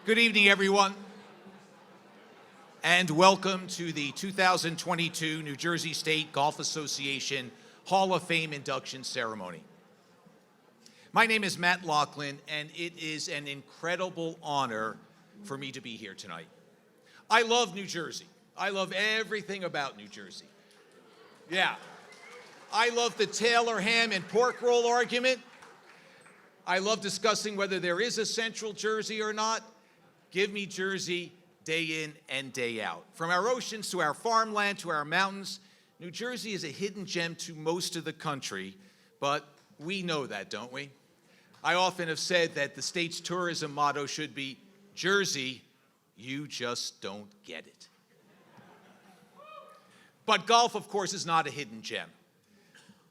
Good evening, everyone, and welcome to the 2022 New Jersey State Golf Association Hall of Fame induction ceremony. My name is Matt Laughlin, and it is an incredible honor for me to be here tonight. I love New Jersey. I love everything about New Jersey. Yeah. I love the Taylor ham and pork roll argument. I love discussing whether there is a central Jersey or not. Give me Jersey day in and day out. From our oceans to our farmland to our mountains, New Jersey is a hidden gem to most of the country, but we know that, don't we? I often have said that the state's tourism motto should be, Jersey, you just don't get it. But golf, of course, is not a hidden gem.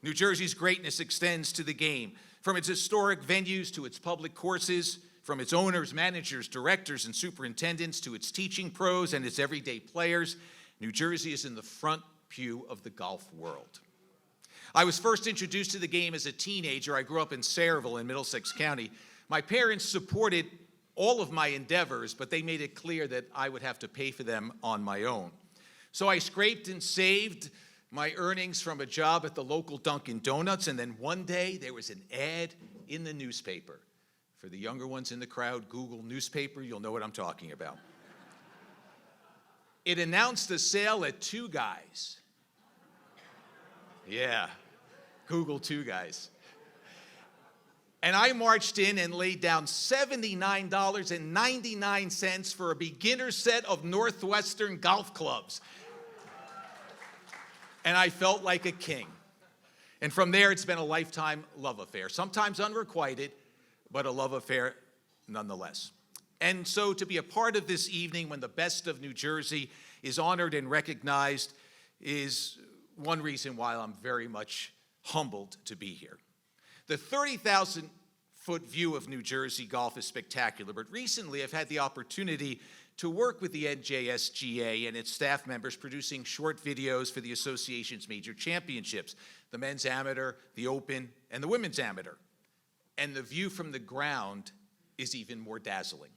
New Jersey's greatness extends to the game, from its historic venues to its public courses, from its owners, managers, directors, and superintendents to its teaching pros and its everyday players. New Jersey is in the front pew of the golf world. I was first introduced to the game as a teenager. I grew up in Sayreville in Middlesex County. My parents supported all of my endeavors, but they made it clear that I would have to pay for them on my own. So I scraped and saved my earnings from a job at the local Dunkin' Donuts, and then one day there was an ad in the newspaper. For the younger ones in the crowd, Google newspaper, you'll know what I'm talking about. It announced a sale at Two Guys. Yeah, Google Two Guys. And I marched in and laid down $79.99 for a beginner set of Northwestern golf clubs. And I felt like a king. And from there, it's been a lifetime love affair, sometimes unrequited, but a love affair nonetheless. And so to be a part of this evening when the best of New Jersey is honored and recognized is one reason why I'm very much humbled to be here. The 30,000-foot view of New Jersey golf is spectacular, but recently I've had the opportunity to work with the NJSGA and its staff members producing short videos for the association's major championships, the men's amateur, the open, and the women's amateur. And the view from the ground is even more dazzling.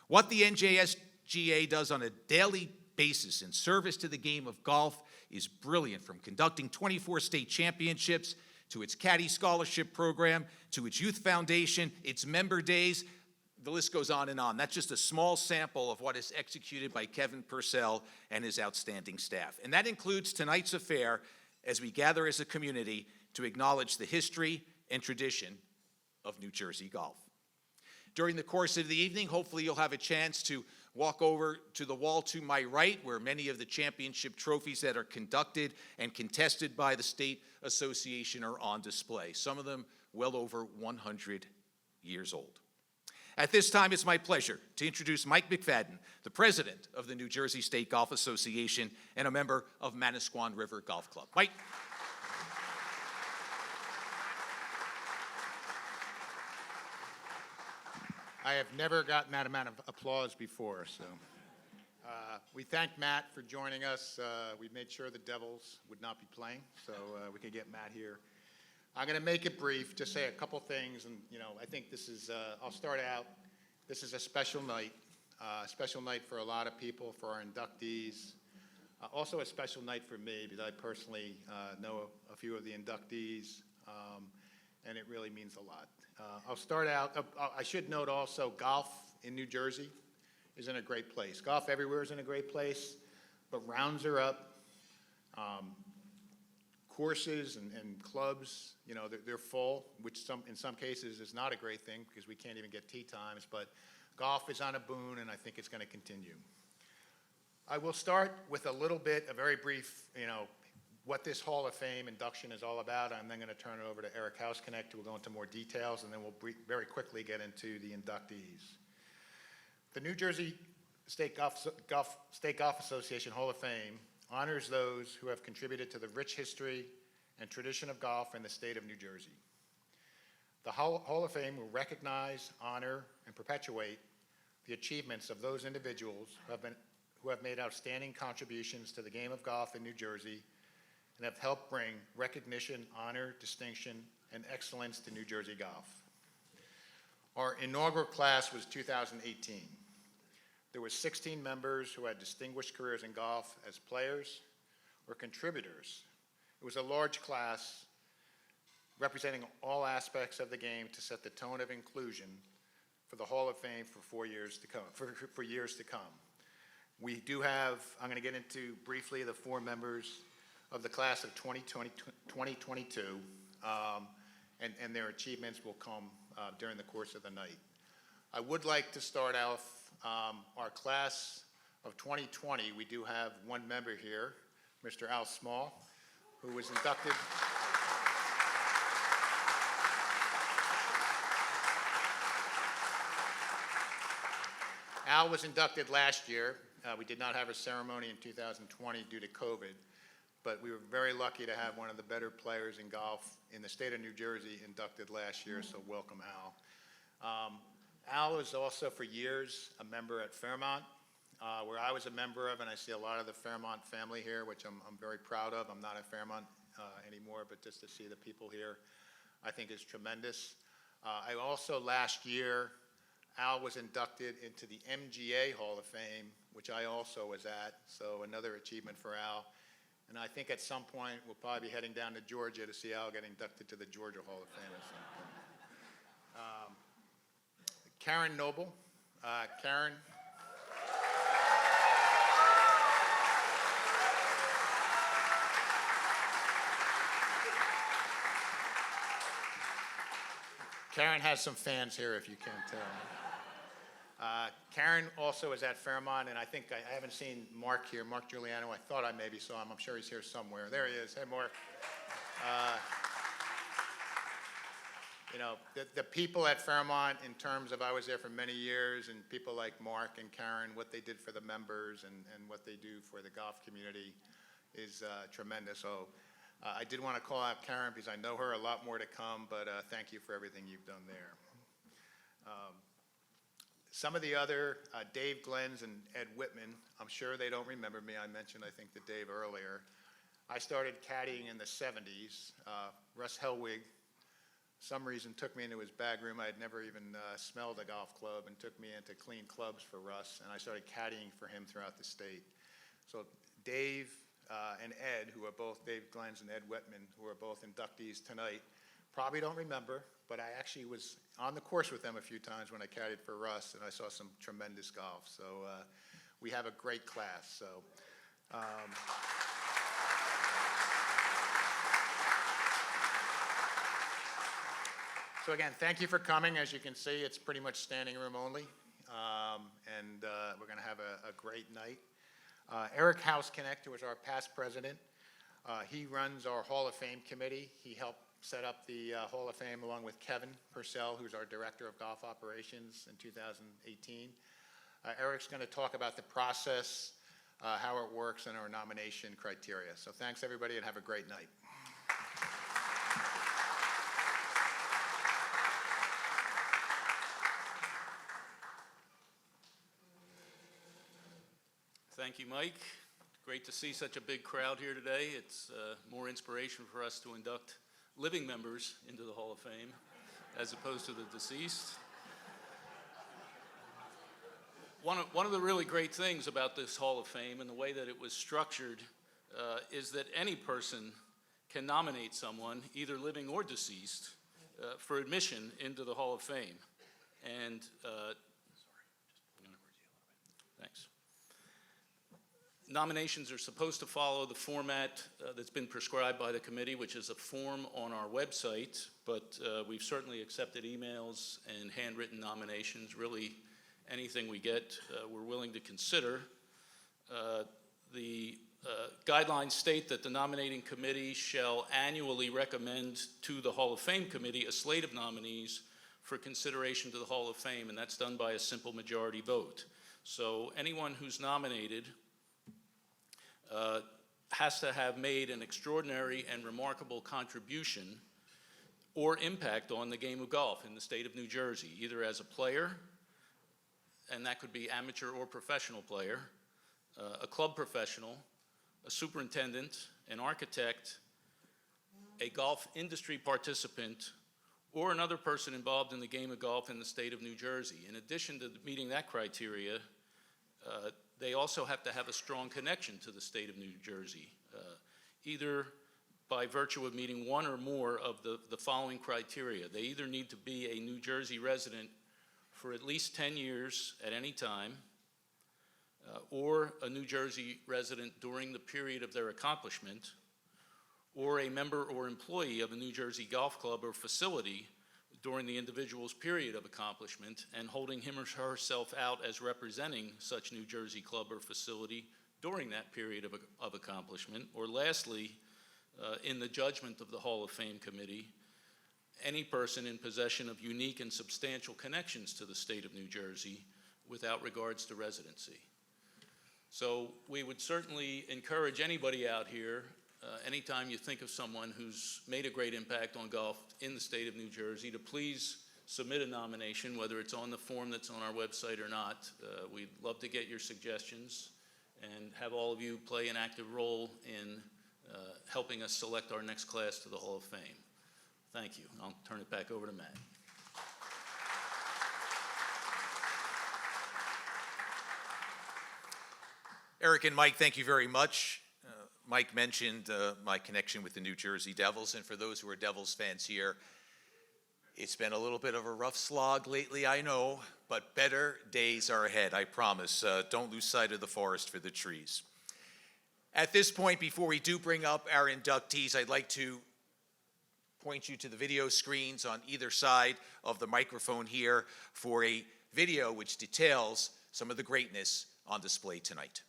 What the NJSGA does on a daily basis in service to the game of golf is brilliant, from conducting 24 state championships to its caddy scholarship program, to its youth foundation, its member days. The list goes on and on. That's just a small sample of what is executed by Kevin Purcell and his outstanding staff. And that includes tonight's affair as we gather as a community to acknowledge the history and tradition of New Jersey golf. During the course of the evening, hopefully you'll have a chance to walk over to the wall to my right, where many of the championship trophies that are conducted and contested by the State Association are on display, some of them well over 100 years old. At this time, it's my pleasure to introduce Mike McFadden, the president of the New Jersey State Golf Association and a member of Manasquan River Golf Club. Mike. I have never gotten that amount of applause before, so we thank Matt for joining us. We made sure the Devils would not be playing, so we could get Matt here. I'm going to make it brief, just say a couple things, and I think this is, I'll start out, this is a special night for a lot of people, for our inductees, also a special night for me, because I personally know a few of the inductees, and it really means a lot. I'll start out, I should note also, golf in New Jersey is in a great place. Golf everywhere is in a great place, but rounds are up. Courses and clubs, they're full, which in some cases is not a great thing because we can't even get tee times, but golf is on a boon, and I think it's going to continue. I will start with a very brief, what this Hall of Fame induction is all about. I'm then going to turn it over to Eric Houseknecht, who will go into more details, and then we'll very quickly get into the inductees. The New Jersey State Golf Association Hall of Fame honors those who have contributed to the rich history and tradition of golf in the state of New Jersey. The Hall of Fame will recognize, honor, and perpetuate the achievements of those individuals who have made outstanding contributions to the game of golf in New Jersey and have helped bring recognition, honor, distinction, and excellence to New Jersey golf. Our inaugural class was 2018. There were 16 members who had distinguished careers in golf as players or contributors. It was a large class representing all aspects of the game to set the tone of inclusion for the Hall of Fame for 4 years to come, for years to come. We do have, I'm going to get into briefly the 4 members of the class of 2022, and their achievements will come during the course of the night. I would like to start off our class of 2020. We do have one member here, Mr. Al Small, who was inducted. Al was inducted last year. We did not have a ceremony in 2020 due to COVID, but we were very lucky to have one of the better players in golf in the state of New Jersey inducted last year, so welcome, Al. Al was also for years a member at Fairmont, where I was a member of, and I see a lot of the Fairmont family here, which I'm very proud of. I'm not at Fairmont anymore, but just to see the people here, I think is tremendous. I also, last year, Al was inducted into the MGA Hall of Fame, which I also was at, so another achievement for Al. And I think at some point, we'll probably be heading down to Georgia to see Al get inducted to the Georgia Hall of Fame at some point. Karen Noble. Karen. Karen has some fans here, if you can't tell. Karen also is at Fairmont, and I think I haven't seen Mark here, Mark Giuliano. I thought I maybe saw him. I'm sure he's here somewhere. There he is. Hey, Mark. You know, the people at Fairmont, in terms of, I was there for many years, and people like Mark and Karen, what they did for the members and what they do for the golf community is tremendous. So I did want to call out Karen because I know her, a lot more to come, but thank you for everything you've done there. Some of the other, Dave Glens and Ed Whitman, I'm sure they don't remember me. I mentioned, I think, to Dave earlier. I started caddying in the 70s. Russ Helwig, some reason, took me into his bag room. I had never even smelled a golf club, and took me in to clean clubs for Russ, and I started caddying for him throughout the state. So Dave and Ed, who are both, Dave Glens and Ed Whitman, who are both inductees tonight, probably don't remember, but I actually was on the course with them a few times when I caddied for Russ, and I saw some tremendous golf. So we have a great class. So. So again, thank you for coming. As you can see, it's pretty much standing room only, and we're going to have a great night. Eric Houseknecht, who is our past president, he runs our Hall of Fame committee. He helped set up the Hall of Fame along with Kevin Purcell, who's our director of golf operations in 2018. Eric's going to talk about the process, how it works, and our nomination criteria. So thanks, everybody, and have a great night. Thank you, Mike. Great to see such a big crowd here today. It's more inspiration for us to induct living members into the Hall of Fame as opposed to the deceased. One of the really great things about this Hall of Fame and the way that it was structured is that any person can nominate someone, either living or deceased, for admission into the Hall of Fame. And thanks. Nominations are supposed to follow the format that's been prescribed by the committee, which is a form on our website, but we've certainly accepted emails and handwritten nominations. Really, anything we get, we're willing to consider. The guidelines state that the nominating committee shall annually recommend to the Hall of Fame committee a slate of nominees for consideration to the Hall of Fame, and that's done by a simple majority vote. So anyone who's nominated has to have made an extraordinary and remarkable contribution or impact on the game of golf in the state of New Jersey, either as a player, and that could be amateur or professional player, a club professional, a superintendent, an architect, a golf industry participant, or another person involved in the game of golf in the state of New Jersey. In addition to meeting that criteria, They also have to have a strong connection to the state of New Jersey, either by virtue of meeting one or more of the following criteria. They either need to be a New Jersey resident for at least 10 years at any time, or a New Jersey resident during the period of their accomplishment, or a member or employee of a New Jersey golf club or facility during the individual's period of accomplishment and holding him or herself out as representing such New Jersey club or facility during that period of accomplishment. Or lastly, in the judgment of the Hall of Fame Committee, any person in possession of unique and substantial connections to the state of New Jersey without regards to residency. So we would certainly encourage anybody out here, anytime you think of someone who's made a great impact on golf in the state of New Jersey, to please submit a nomination, whether it's on the form that's on our website or not. We'd love to get your suggestions and have all of you play an active role in helping us select our next class to the Hall of Fame. Thank you. I'll turn it back over to Matt. Eric and Mike, thank you very much. Mike mentioned my connection with the New Jersey Devils, and for those who are Devils fans here, it's been a little bit of a rough slog lately, I know, but better days are ahead, I promise. Don't lose sight of the forest for the trees. At this point, before we do bring up our inductees, I'd like to point you to the video screens on either side of the microphone here for a video which details some of the greatness on display tonight.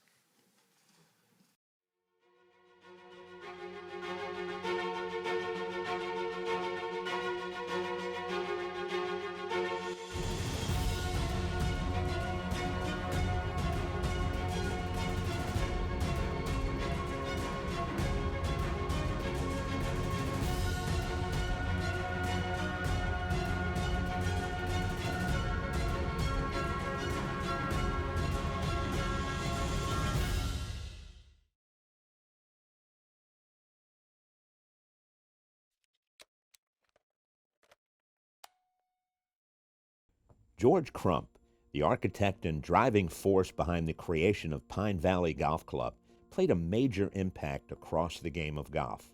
George Crump, the architect and driving force behind the creation of Pine Valley Golf Club, played a major impact across the game of golf.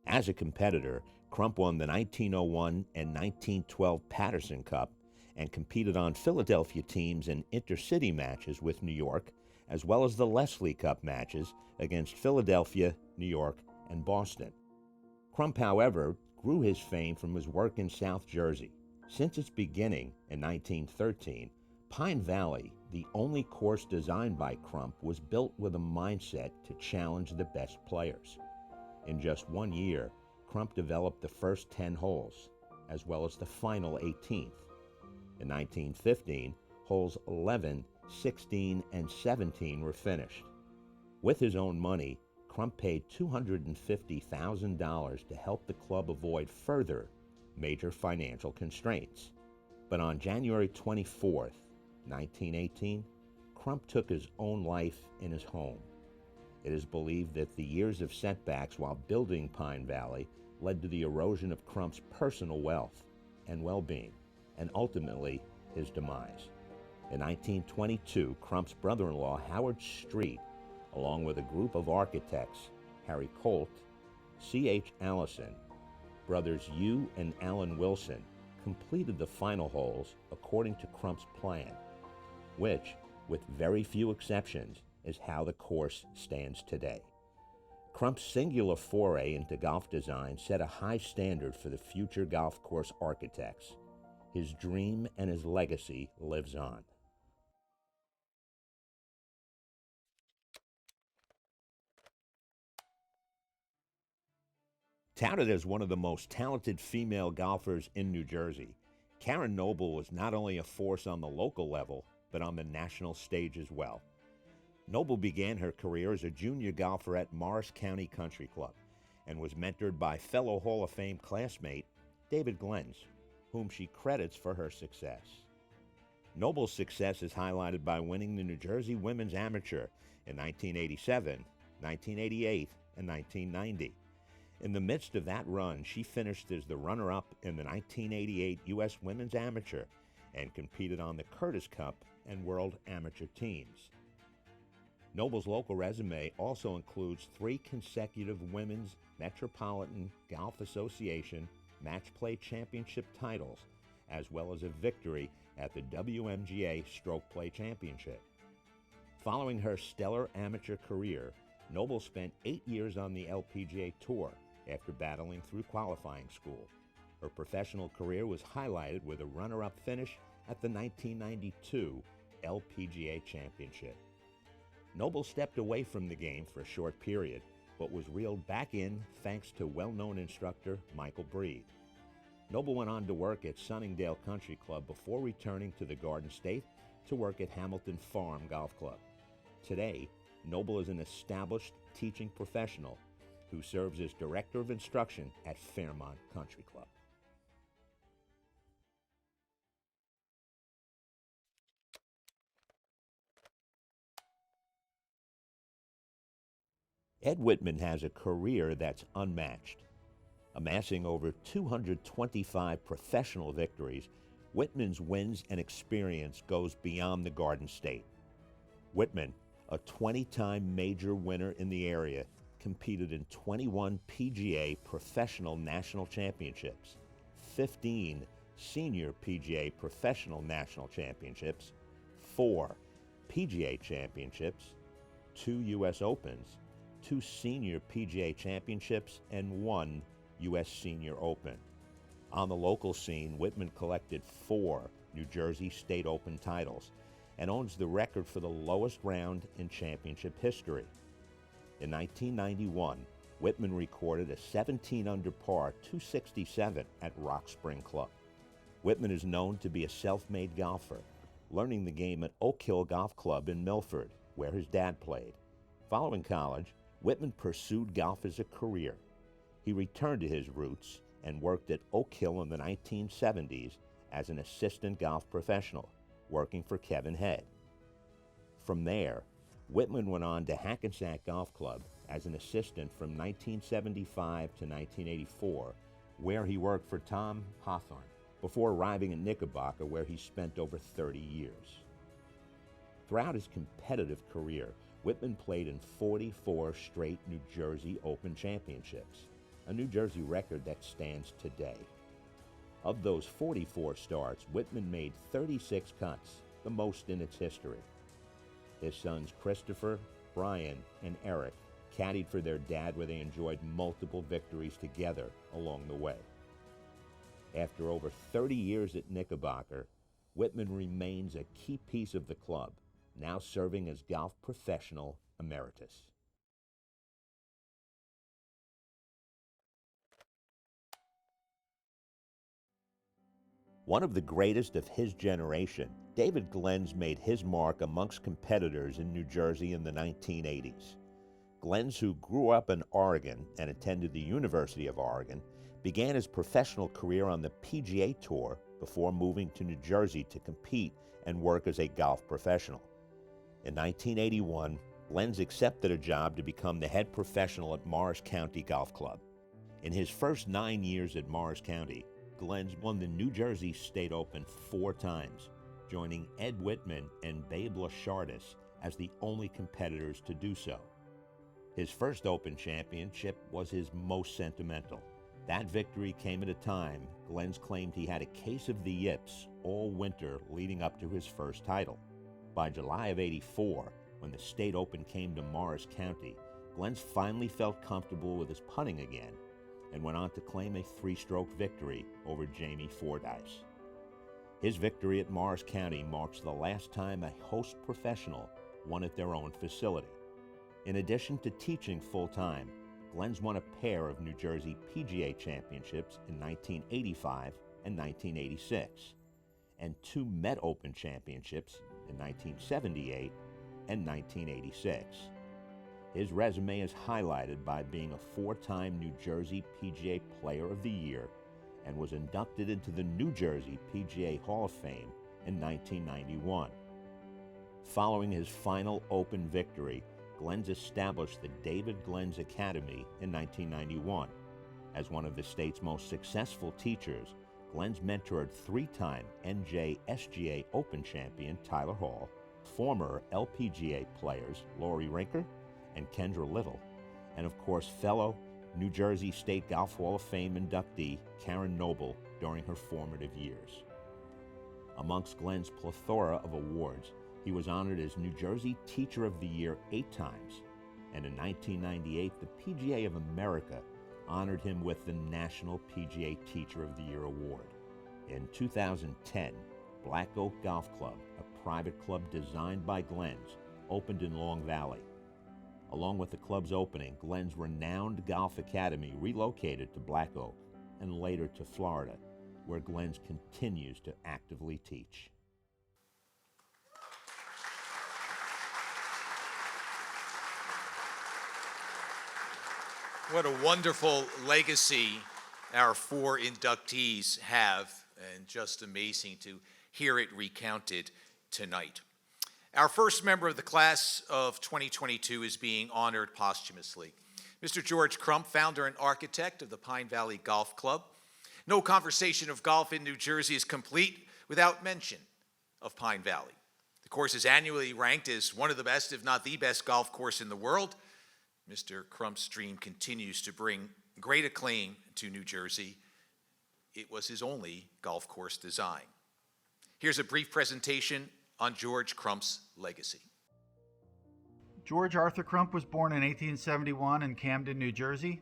As a competitor, Crump won the 1901 and 1912 Patterson Cup and competed on Philadelphia teams in intercity matches with New York, as well as the Leslie Cup matches against Philadelphia, New York, and Boston. Crump, however, grew his fame from his work in South Jersey. Since its beginning in 1913, Pine Valley, the only course designed by Crump, was built with a mindset to challenge the best players. In just 1 year, Crump developed the first 10 holes, as well as the final 18th. In 1915, holes 11, 16, and 17 were finished. With his own money, Crump paid $250,000 to help the club avoid further major financial constraints. But on January 24th, 1918, Crump took his own life in his home. It is believed that the years of setbacks while building Pine Valley led to the erosion of Crump's personal wealth and well-being, and ultimately his demise. In 1922, Crump's brother-in-law, Howard Street, along with a group of architects, Harry Colt, C.H. Allison, brothers Hugh and Alan Wilson, completed the final holes according to Crump's plan, which, with very few exceptions, is how the course stands today. Crump's singular foray into golf design set a high standard for the future golf course architects. His dream and his legacy lives on. Touted as one of the most talented female golfers in New Jersey, Karen Noble was not only a force on the local level, but on the national stage as well. Noble began her career as a junior golfer at Morris County Country Club and was mentored by fellow Hall of Fame classmate David Glens, whom she credits for her success. Noble's success is highlighted by winning the New Jersey Women's Amateur in 1987, 1988, and 1990. In the midst of that run, she finished as the runner-up in the 1988 U.S. Women's Amateur and competed on the Curtis Cup and World Amateur teams. Noble's local resume also includes 3 consecutive Women's Metropolitan Golf Association Match Play Championship titles, as well as a victory at the WMGA Stroke Play Championship. Following her stellar amateur career, Noble spent 8 years on the LPGA Tour after battling through qualifying school. Her professional career was highlighted with a runner-up finish at the 1992 LPGA Championship. Noble stepped away from the game for a short period, but was reeled back in thanks to well-known instructor Michael Breed. Noble went on to work at Sunningdale Country Club before returning to the Garden State to work at Hamilton Farm Golf Club. Today, Noble is an established teaching professional who serves as Director of Instruction at Fairmont Country Club. Ed Whitman has a career that's unmatched. Amassing over 225 professional victories, Whitman's wins and experience goes beyond the Garden State. Whitman, a 20-time major winner in the area, competed in 21 PGA Professional National Championships, 15 Senior PGA Professional National Championships, 4 PGA Championships, 2 U.S. Opens, 2 Senior PGA Championships, and 1 U.S. Senior Open. On the local scene, Whitman collected 4 New Jersey State Open titles and owns the record for the lowest round in championship history. In 1991, Whitman recorded a 17 under par 267 at Rock Spring Club. Whitman is known to be a self-made golfer, learning the game at Oak Hill Golf Club in Milford, where his dad played. Following college, Whitman pursued golf as a career. He returned to his roots and worked at Oak Hill in the 1970s as an assistant golf professional, working for Kevin Head. From there, Whitman went on to Hackensack Golf Club as an assistant from 1975 to 1984, where he worked for Tom Hawthorne, before arriving in Knickerbocker, where he spent over 30 years. Throughout his competitive career, Whitman played in 44 straight New Jersey Open Championships, a New Jersey record that stands today. Of those 44 starts, Whitman made 36 cuts, the most in its history. His sons Christopher, Brian, and Eric caddied for their dad, where they enjoyed multiple victories together along the way. After over 30 years at Knickerbocker, Whitman remains a key piece of the club, now serving as golf professional emeritus. One of the greatest of his generation, David Glenz made his mark amongst competitors in New Jersey in the 1980s. Glenz, who grew up in Oregon and attended the University of Oregon, began his professional career on the PGA Tour before moving to New Jersey to compete and work as a golf professional. In 1981, Glenz accepted a job to become the head professional at Morris County Golf Club. In his first 9 years at Morris County, Glenz won the New Jersey State Open 4 times, joining Ed Whitman and Babe Lachardis as the only competitors to do so. His first Open championship was his most sentimental. That victory came at a time Glenz claimed he had a case of the yips all winter leading up to his first title. By July of '84, when the State Open came to Morris County, Glenz finally felt comfortable with his putting again and went on to claim a 3-stroke victory over Jamie Fordyce. His victory at Morris County marks the last time a host professional won at their own facility. In addition to teaching full-time, Glenz won a pair of New Jersey PGA Championships in 1985 and 1986, and 2 Met Open Championships in 1978 and 1986. His resume is highlighted by being a 4-time New Jersey PGA Player of the Year and was inducted into the New Jersey PGA Hall of Fame in 1991. Following his final Open victory, Glenz established the David Glenz Academy in 1991. As one of the state's most successful teachers, Glenn's mentored 3-time NJSGA Open champion Tyler Hall, former LPGA players Laurie Rinker and Kendra Little, and of course fellow New Jersey State Golf Hall of Fame inductee Karen Noble during her formative years. Amongst Glenn's plethora of awards, he was honored as New Jersey Teacher of the Year 8 times, and in 1998, the PGA of America honored him with the National PGA Teacher of the Year Award. In 2010, Black Oak Golf Club, a private club designed by Glenn's, opened in Long Valley. Along with the club's opening, Glenn's renowned golf academy relocated to Black Oak and later to Florida, where Glenn's continues to actively teach. What a wonderful legacy our 4 inductees have, and just amazing to hear it recounted tonight. Our first member of the class of 2022 is being honored posthumously. Mr. George Crump, founder and architect of the Pine Valley Golf Club. No conversation of golf in New Jersey is complete without mention of Pine Valley. The course is annually ranked as one of the best, if not the best, golf course in the world. Mr. Crump's dream continues to bring great acclaim to New Jersey. It was his only golf course design. Here's a brief presentation on George Crump's legacy. George Arthur Crump was born in 1871 in Camden, New Jersey.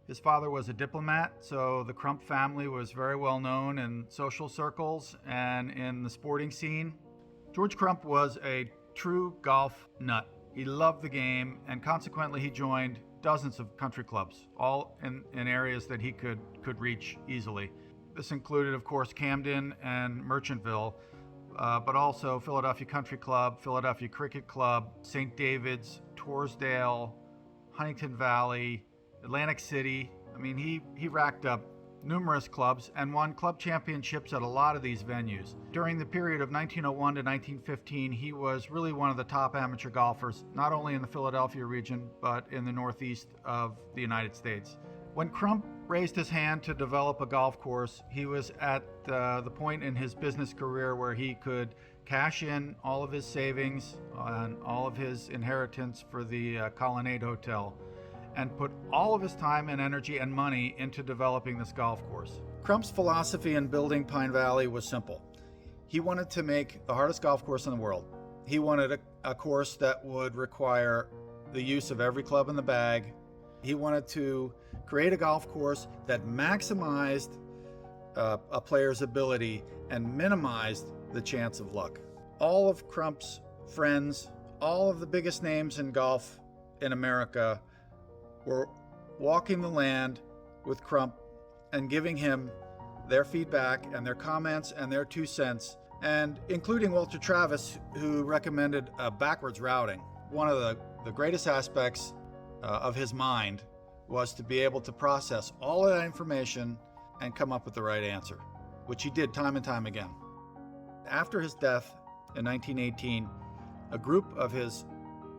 His father was a diplomat, so the Crump family was very well known in social circles and in the sporting scene. George Crump was a true golf nut. He loved the game, and consequently he joined dozens of country clubs, all in areas that he could reach easily. This included, of course, Camden and Merchantville, but also Philadelphia Country Club, Philadelphia Cricket Club, St. David's, Torresdale, Huntington Valley, Atlantic City. I mean, he racked up numerous clubs and won club championships at a lot of these venues. During the period of 1901 to 1915, he was really one of the top amateur golfers, not only in the Philadelphia region, but in the northeast of the United States. When Crump raised his hand to develop a golf course, he was at the point in his business career where he could cash in all of his savings and all of his inheritance for the Colonnade Hotel, and put all of his time and energy and money into developing this golf course. Crump's philosophy in building Pine Valley was simple. He wanted to make the hardest golf course in the world. He wanted a course that would require the use of every club in the bag. He wanted to create a golf course that maximized a player's ability and minimized the chance of luck. All of Crump's friends, all of the biggest names in golf in America, were walking the land with Crump and giving him their feedback and their comments and their 2 cents, and including Walter Travis, who recommended backwards routing. One of the greatest aspects of his mind was to be able to process all of that information and come up with the right answer, which he did time and time again. After his death in 1918, a group of his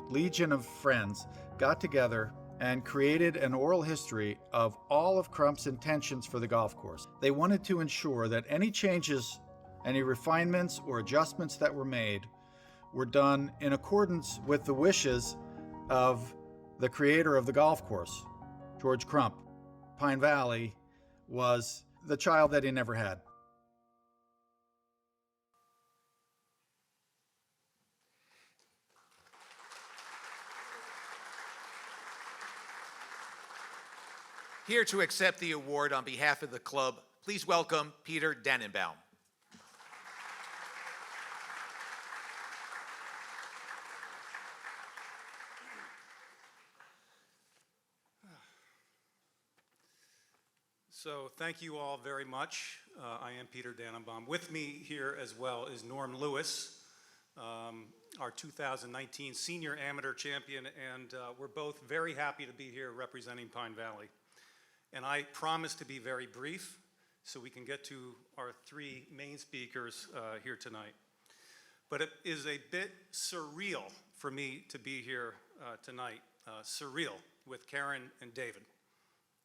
legion of friends got together and created an oral history of all of Crump's intentions for the golf course. They wanted to ensure that any changes, any refinements or adjustments that were made were done in accordance with the wishes of the creator of the golf course, George Crump. Pine Valley was the child that he never had. Here to accept the award on behalf of the club, please welcome Peter Dannenbaum. So thank you all very much. I am Peter Dannenbaum. With me here as well is Norm Lewis, our 2019 Senior Amateur Champion, and we're both very happy to be here representing Pine Valley. And I promise to be very brief so we can get to our 3 main speakers here tonight. But it is a bit surreal for me to be here tonight, surreal, with Karen and David.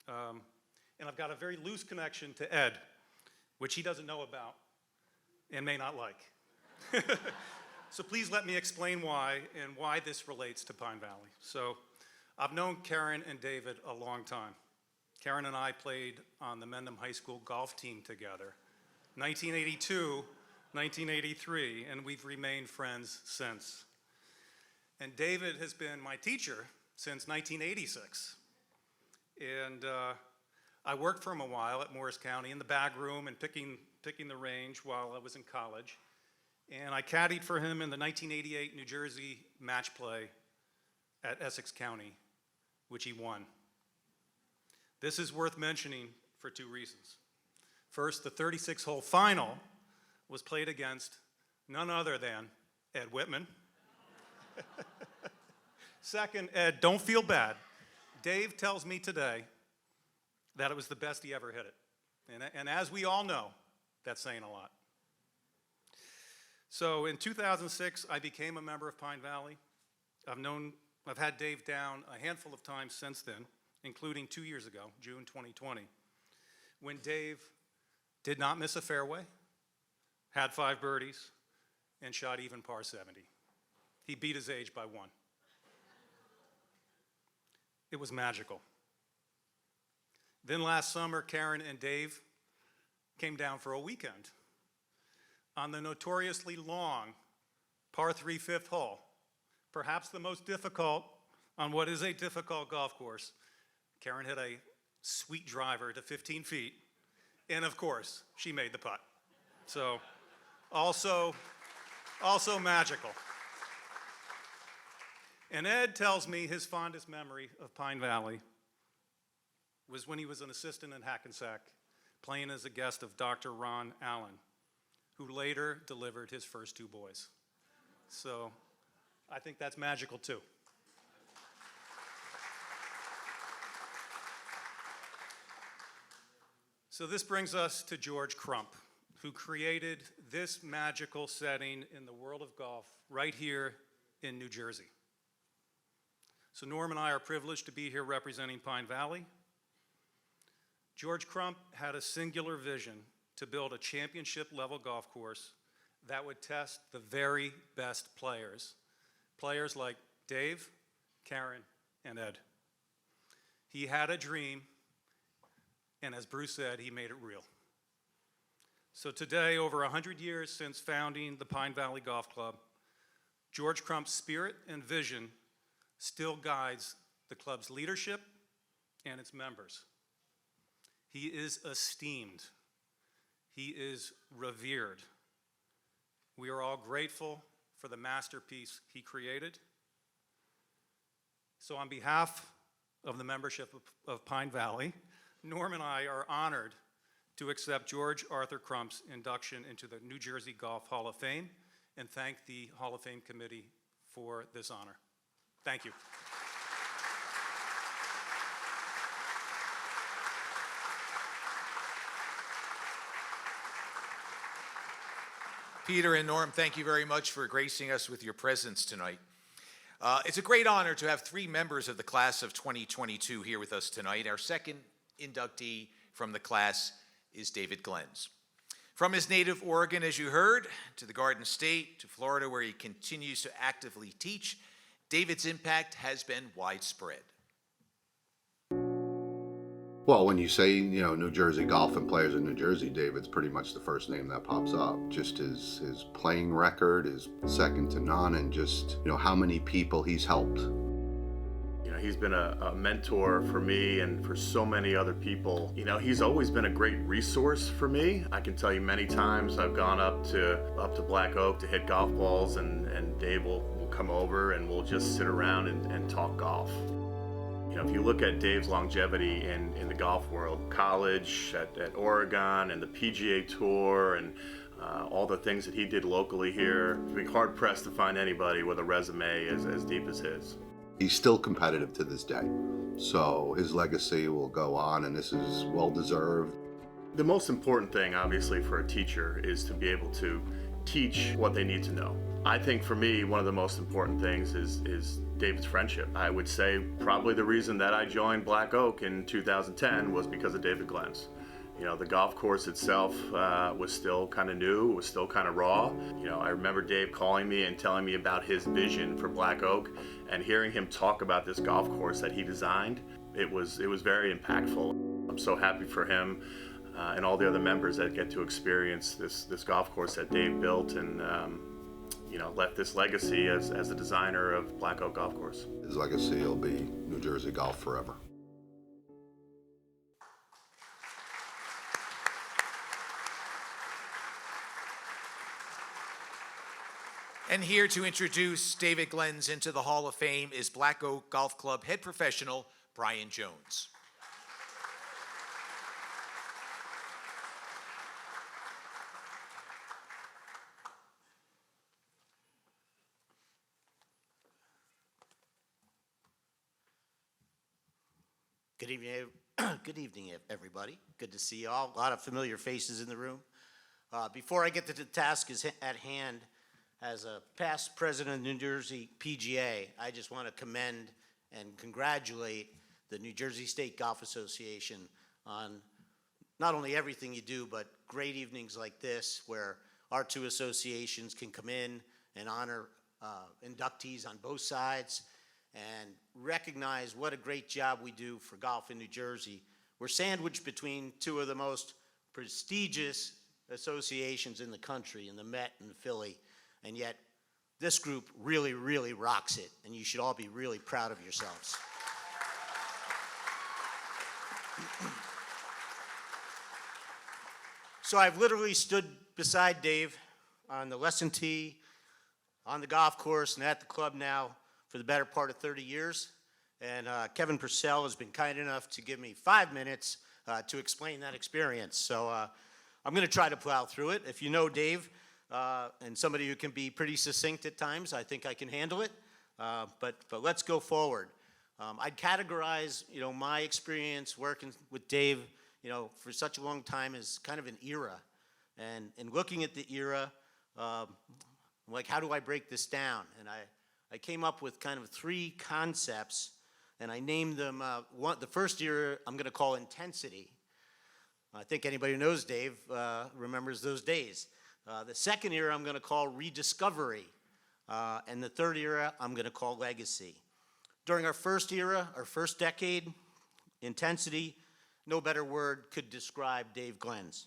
And I've got a very loose connection to Ed. which he doesn't know about and may not like. So please let me explain why and why this relates to Pine Valley. So I've known Karen and David a long time. Karen and I played on the Mendham High School golf team together, 1982, 1983, and we've remained friends since. And David has been my teacher since 1986. And I worked for him a while at Morris County in the bag room and picking the range while I was in college. And I caddied for him in the 1988 New Jersey match play at Essex County, which he won. This is worth mentioning for two reasons. First, the 36-hole final was played against none other than Ed Whitman. Second, Ed, don't feel bad. Dave tells me today that it was the best he ever hit it. And as we all know, that's saying a lot. So in 2006, I became a member of Pine Valley. I've had Dave down a handful of times since then, including 2 years ago, June 2020, when Dave did not miss a fairway, had 5 birdies, and shot even par 70. He beat his age by 1. It was magical. Then last summer, Karen and Dave came down for a weekend on the notoriously long par 3 fifth hole, perhaps the most difficult on what is a difficult golf course. Karen hit a sweet driver to 15 feet, and of course, she made the putt. So, also magical. And Ed tells me his fondest memory of Pine Valley was when he was an assistant in Hackensack, playing as a guest of Dr. Ron Allen, who later delivered his first 2 boys. So I think that's magical too. So this brings us to George Crump, who created this magical setting in the world of golf right here in New Jersey. So Norm and I are privileged to be here representing Pine Valley. George Crump had a singular vision to build a championship-level golf course that would test the very best players like Dave, Karen, and Ed. He had a dream, and as Bruce said, he made it real. So today, over 100 years since founding the Pine Valley Golf Club, George Crump's spirit and vision still guides the club's leadership and its members. He is esteemed. He is revered. We are all grateful for the masterpiece he created. So on behalf of the membership of Pine Valley, Norm and I are honored to accept George Arthur Crump's induction into the New Jersey Golf Hall of Fame and thank the Hall of Fame committee for this honor. Thank you. Peter and Norm, thank you very much for gracing us with your presence tonight. It's a great honor to have 3 members of the class of 2022 here with us tonight. Our second inductee from the class is David Glenz. From his native Oregon, as you heard, to the Garden State, to Florida, where he continues to actively teach, David's impact has been widespread. Well, when you say, New Jersey golf and players in New Jersey, David's pretty much the first name that pops up. Just his playing record is second to none, and just, how many people he's helped. He's been a mentor for me and for so many other people. He's always been a great resource for me. I can tell you many times I've gone up to Black Oak to hit golf balls, and Dave will come over and we'll just sit around and talk golf. If you look at Dave's longevity in the golf world, college, at Oregon, and the PGA Tour, and all the things that he did locally here, you'd be hard-pressed to find anybody with a resume as deep as his. He's still competitive to this day, so his legacy will go on, and this is well-deserved. The most important thing, obviously, for a teacher is to be able to teach what they need to know. I think for me, one of the most important things is David's friendship. I would say probably the reason that I joined Black Oak in 2010 was because of David Glenz. You know, the golf course itself was still kind of new, was still kind of raw. You know, I remember Dave calling me and telling me about his vision for Black Oak, and hearing him talk about this golf course that he designed, it was very impactful. I'm so happy for him and all the other members that get to experience this golf course that Dave built and you know, left this legacy as the designer of Black Oak Golf Course. His legacy will be New Jersey golf forever. And here to introduce David Glens into the Hall of Fame is Black Oak Golf Club head professional Brian Jones. Good evening, good evening, everybody. Good to see you all. A lot of familiar faces in the room. Before I get to the task at hand, as a past president of New Jersey PGA, I just want to commend and congratulate the New Jersey State Golf Association on not only everything you do, but great evenings like this where our two associations can come in and honor inductees on both sides and recognize what a great job we do for golf in New Jersey. We're sandwiched between two of the most prestigious associations in the country, in the Met and the Philly, and yet this group really, really rocks it, and you should all be really proud of yourselves. So I've literally stood beside Dave on the lesson tee, on the golf course, and at the club now for the better part of 30 years. And Kevin Purcell has been kind enough to give me 5 minutes to explain that experience. So I'm going to try to plow through it. If you know Dave, and somebody who can be pretty succinct at times, I think I can handle it. But let's go forward. I'd categorize, you know, my experience working with Dave, you know, for such a long time as kind of an era. And looking at the era, like, how do I break this down? And I came up with kind of 3 concepts, and I named them, the first era I'm going to call intensity. I think anybody who knows Dave remembers those days. The second era I'm going to call rediscovery, and the third era I'm going to call legacy. During our first era, our first decade, intensity, no better word could describe Dave Glens.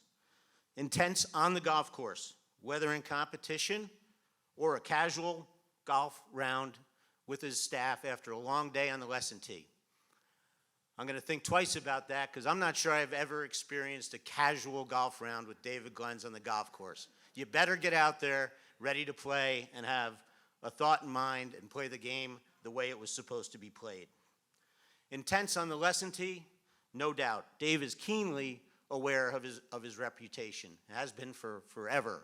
Intense on the golf course, whether in competition or a casual golf round with his staff after a long day on the lesson tee. I'm going to think twice about that because I'm not sure I've ever experienced a casual golf round with David Glens on the golf course. You better get out there ready to play and have a thought in mind and play the game the way it was supposed to be played. Intense on the lesson tee, no doubt. Dave is keenly aware of his reputation, has been for forever.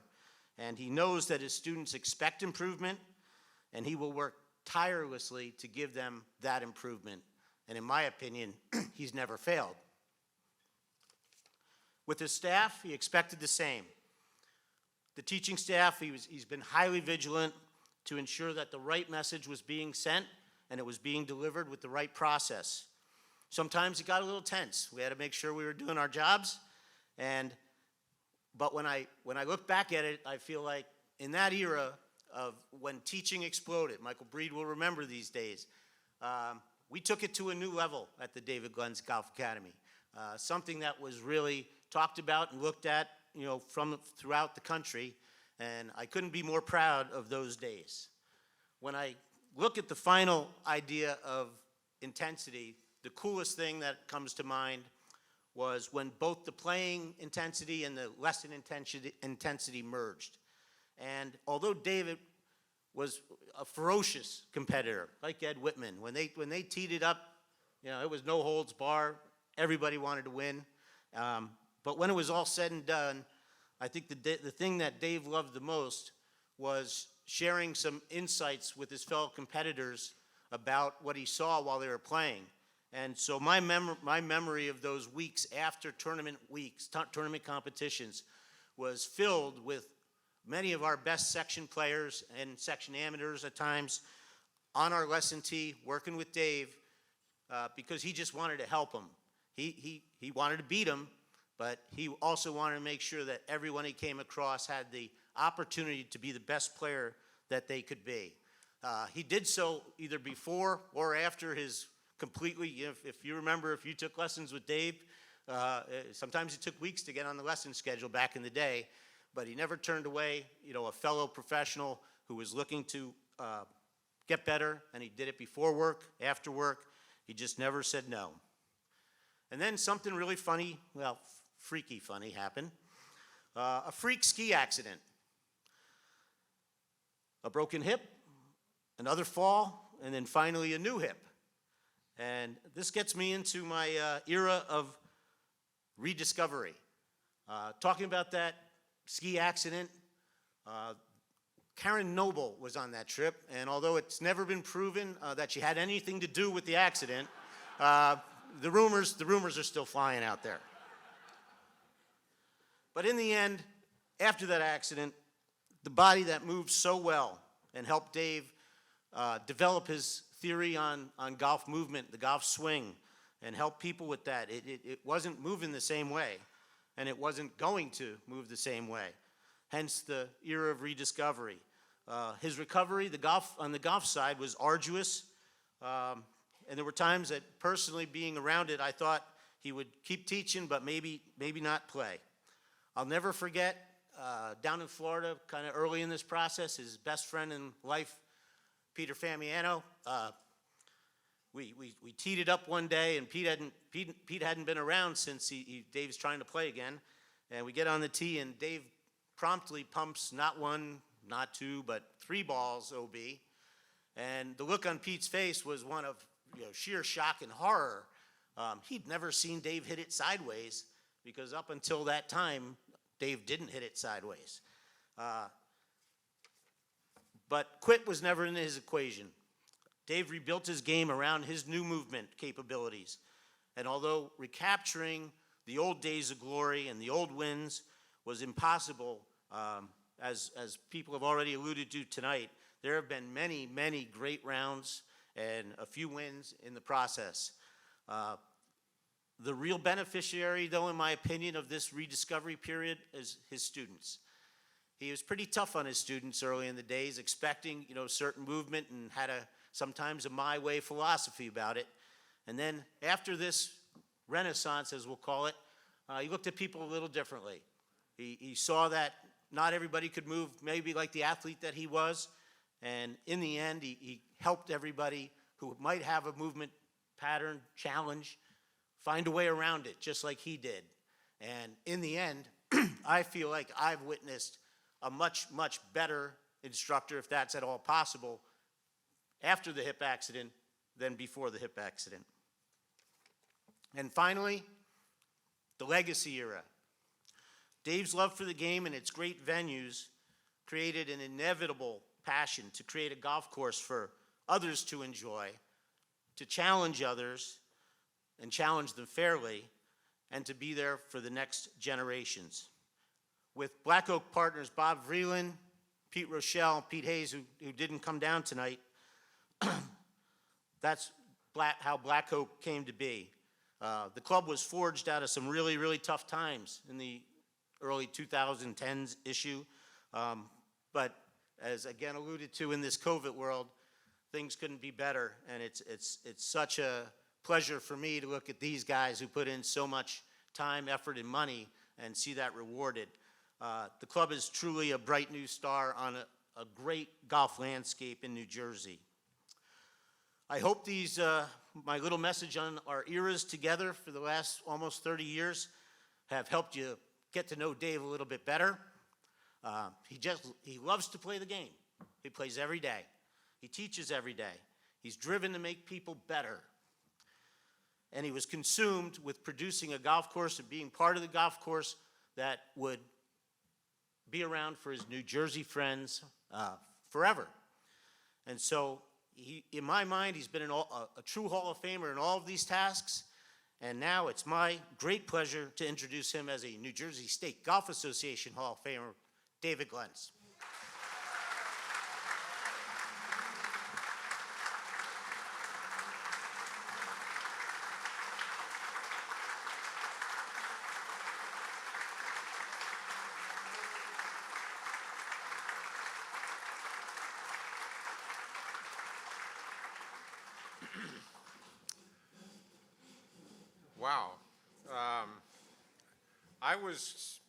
And he knows that his students expect improvement, and he will work tirelessly to give them that improvement. And in my opinion, he's never failed. With his staff, he expected the same. The teaching staff, he's been highly vigilant to ensure that the right message was being sent and it was being delivered with the right process. Sometimes it got a little tense. We had to make sure we were doing our jobs. But when I look back at it, I feel like in that era of when teaching exploded, Michael Breed will remember these days, we took it to a new level at the David Glens Golf Academy. Something that was really talked about and looked at, you know, from throughout the country, and I couldn't be more proud of those days. When I look at the final idea of intensity, the coolest thing that comes to mind was when both the playing intensity and the lesson intensity merged. And although David was a ferocious competitor, like Ed Whitman, when they teed it up, you know, it was no holds bar. Everybody wanted to win. But when it was all said and done, I think the thing that Dave loved the most was sharing some insights with his fellow competitors about what he saw while they were playing. And so my memory of those weeks after tournament competitions was filled with many of our best section players and section amateurs at times on our lesson tee working with Dave because he just wanted to help them. He wanted to beat them, but he also wanted to make sure that everyone he came across had the opportunity to be the best player that they could be. He did so either before or after his completely, if you remember, if you took lessons with Dave, sometimes it took weeks to get on the lesson schedule back in the day, but he never turned away, a fellow professional who was looking to get better, and he did it before work, after work. He just never said no. And then something really funny, well, freaky funny happened. A freak ski accident. A broken hip, another fall, and then finally a new hip. And this gets me into my era of rediscovery. Talking about that ski accident, Karen Noble was on that trip, and although it's never been proven that she had anything to do with the accident, the rumors are still flying out there. But in the end, after that accident, the body that moved so well and helped Dave develop his theory on golf movement, the golf swing, and help people with that. It wasn't moving the same way, and it wasn't going to move the same way. Hence the era of rediscovery. His recovery, on the golf side, was arduous, and there were times that personally being around it, I thought he would keep teaching, but maybe not play. I'll never forget, down in Florida, kind of early in this process, his best friend in life, Peter Famiano, we teed it up one day, and Pete hadn't been around since Dave's trying to play again, and we get on the tee, and Dave promptly pumps not one, not two, but 3 balls OB, and the look on Pete's face was one of sheer shock and horror. He'd never seen Dave hit it sideways, because up until that time, Dave didn't hit it sideways. But quit was never in his equation. Dave rebuilt his game around his new movement capabilities. And although recapturing the old days of glory and the old wins was impossible, as people have already alluded to tonight, there have been many, many great rounds and a few wins in the process. The real beneficiary, though, in my opinion, of this rediscovery period is his students. He was pretty tough on his students early in the days, expecting, certain movement, and had sometimes a my way philosophy about it. And then after this renaissance, as we'll call it, he looked at people a little differently. He saw that not everybody could move maybe like the athlete that he was, and in the end, he helped everybody who might have a movement pattern challenge find a way around it, just like he did. And in the end, I feel like I've witnessed a much, much better instructor, if that's at all possible, after the hip accident than before the hip accident. And finally, the legacy era. Dave's love for the game and its great venues created an inevitable passion to create a golf course for others to enjoy, to challenge others and challenge them fairly, and to be there for the next generations. With Black Oak partners Bob Vreeland, Pete Rochelle, Pete Hayes, who didn't come down tonight, that's how Black Oak came to be. The club was forged out of some really, really tough times in the early 2010s issue. But as again alluded to in this COVID world, things couldn't be better. And it's such a pleasure for me to look at these guys who put in so much time, effort, and money and see that rewarded. The club is truly a bright new star on a great golf landscape in New Jersey. I hope these, my little message on our eras together for the last almost 30 years have helped you get to know Dave a little bit better. He loves to play the game. He plays every day. He teaches every day. He's driven to make people better. And he was consumed with producing a golf course and being part of the golf course that would be around for his New Jersey friends forever. And so, in my mind, he's been a true Hall of Famer in all of these tasks. And now it's my great pleasure to introduce him as a New Jersey State Golf Association Hall of Famer, David Glentz. wow. I was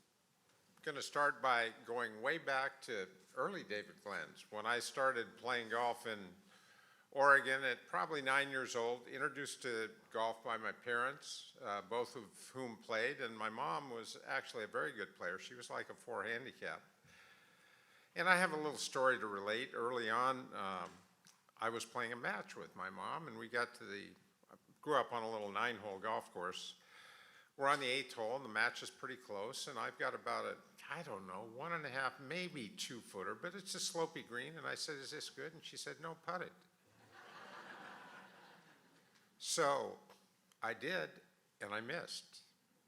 going to start by going way back to early David Glenn's. When I started playing golf in Oregon at probably 9 years old, introduced to golf by my parents, both of whom played, and my mom was actually a very good player. She was like a 4 handicap. And I have a little story to relate. Early on, I was playing a match with my mom, and we got to grew up on a little 9-hole golf course. We're on the 8th hole, and the match is pretty close, and I've got about I don't know, 1.5, maybe 2-footer, but it's a slopey green, and I said, is this good? And she said, no, putt it. So I did, and I missed.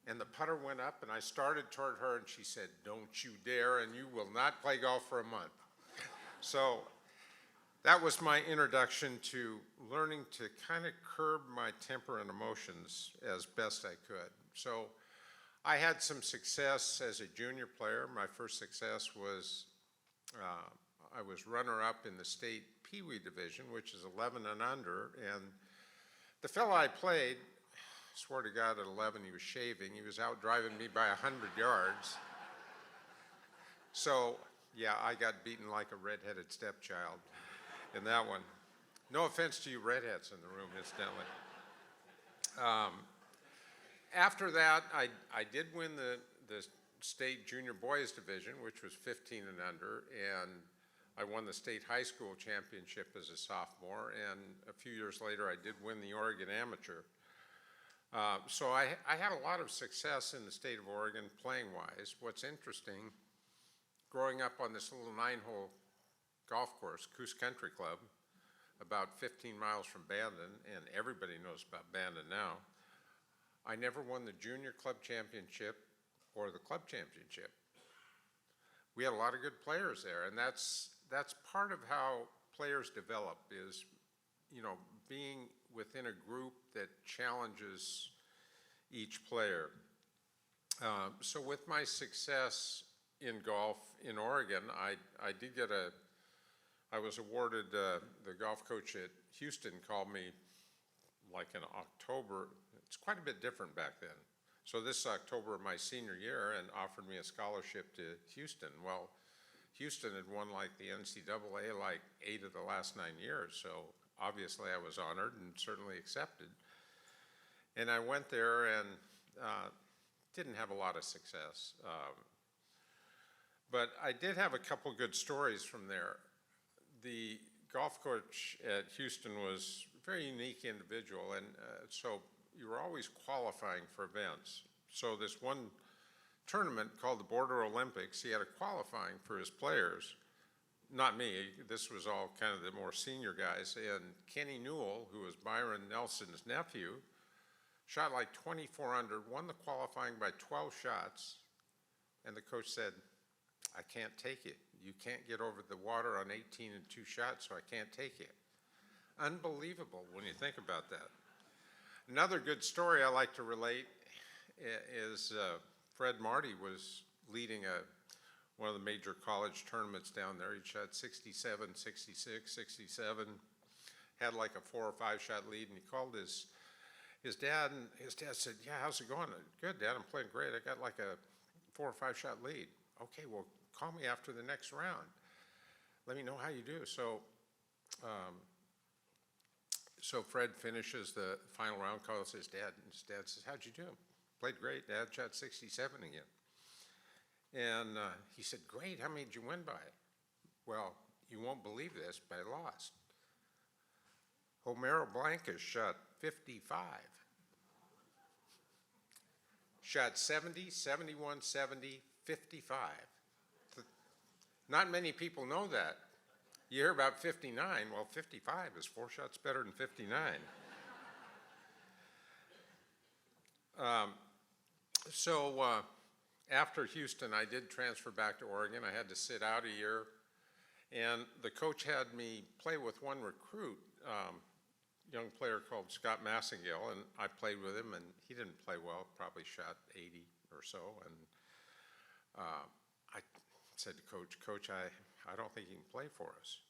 And the putter went up, and I started toward her, and she said, don't you dare, and you will not play golf for a month. So that was my introduction to learning to kind of curb my temper and emotions as best I could. So I had some success as a junior player. My first success was I was runner-up in the state Pee Wee division, which is 11 and under, and the fellow I played, swear to God, at 11 he was shaving. He was out driving me by 100 yards. So, yeah, I got beaten like a redheaded stepchild in that one. No offense to you redheads in the room, incidentally. After that, I did win the state junior boys division, which was 15 and under, and I won the state high school championship as a sophomore, and a few years later I did win the Oregon Amateur. So I had a lot of success in the state of Oregon playing-wise. What's interesting, growing up on this little 9-hole golf course, Coos Country Club, about 15 miles from Bandon, and everybody knows about Bandon now, I never won the junior club championship or the club championship. We had a lot of good players there, and that's part of how players develop is, you know, being within a group that challenges each player. So with my success in golf in Oregon, I did get I was awarded, the golf coach at Houston called me like in October. It's quite a bit different back then. So this October of my senior year, and offered me a scholarship to Houston. Well, Houston had won like the NCAA like 8 of the last 9 years, so obviously I was honored and certainly accepted. And I went there and didn't have a lot of success. But I did have a couple good stories from there. The golf coach at Houston was a very unique individual, and so you were always qualifying for events. So this one tournament called the Border Olympics, he had a qualifying for his players. Not me, this was all kind of the more senior guys. And Kenny Newell, who was Byron Nelson's nephew, shot like 24 under, won the qualifying by 12 shots. And the coach said, I can't take it. You can't get over the water on 18 and 2 shots, so I can't take it. Unbelievable when you think about that. Another good story I like to relate is Fred Marty was leading one of the major college tournaments down there. He shot 67, 66, 67, had like a 4 or 5 shot lead, and he called his dad, and his dad said, yeah, how's it going? Good, Dad, I'm playing great. I got like a 4 or 5 shot lead. Okay, well, call me after the next round. Let me know how you do. So Fred finishes the final round, calls his dad, and his dad says, how'd you do? Played great, Dad, shot 67 again. And he said, great, how many did you win by? Well, you won't believe this, but I lost. Homero Blancas shot 55. Shot 70, 71, 70, 55. Not many people know that. You hear about 59, well, 55 is 4 shots better than 59. After Houston, I did transfer back to Oregon. I had to sit out a year, and the coach had me play with one recruit, young player called Scott Massengale, and I played with him, and he didn't play well, probably shot 80 or so, and I said to Coach, I don't think he can play for us.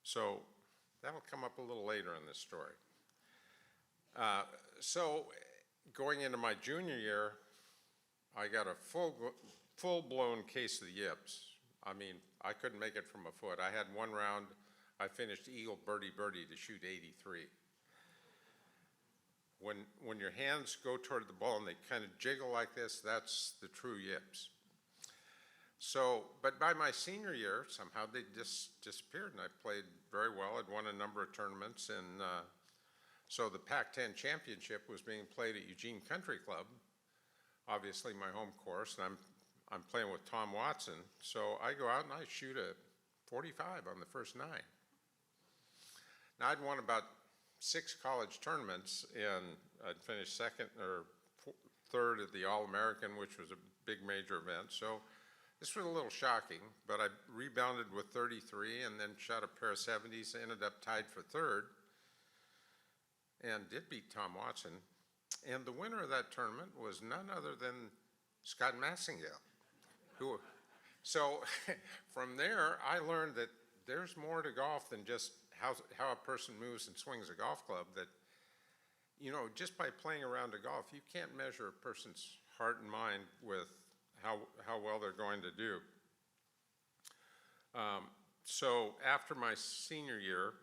So that'll come up a little later in this story. So going into my junior year, I got a full-blown case of the yips. I mean, I couldn't make it from a foot. I had one round, I finished eagle, birdie, birdie to shoot 83. When your hands go toward the ball and they kind of jiggle like this, that's the true yips. So, but by my senior year, somehow they just disappeared, and I played very well. I'd won a number of tournaments, and so the Pac-10 Championship was being played at Eugene Country Club, obviously my home course, and I'm playing with Tom Watson. So I go out and I shoot a 45 on the first 9. Now I'd won about 6 college tournaments, and I'd finished second or third at the All-American, which was a big major event. So this was a little shocking, but I rebounded with 33 and then shot a pair of 70s, ended up tied for third, and did beat Tom Watson. And the winner of that tournament was none other than Scott Massingale. So from there, I learned that there's more to golf than just how a person moves and swings a golf club. That, you know, just by playing around a golf, you can't measure a person's heart and mind with how well they're going to do. So after my senior year,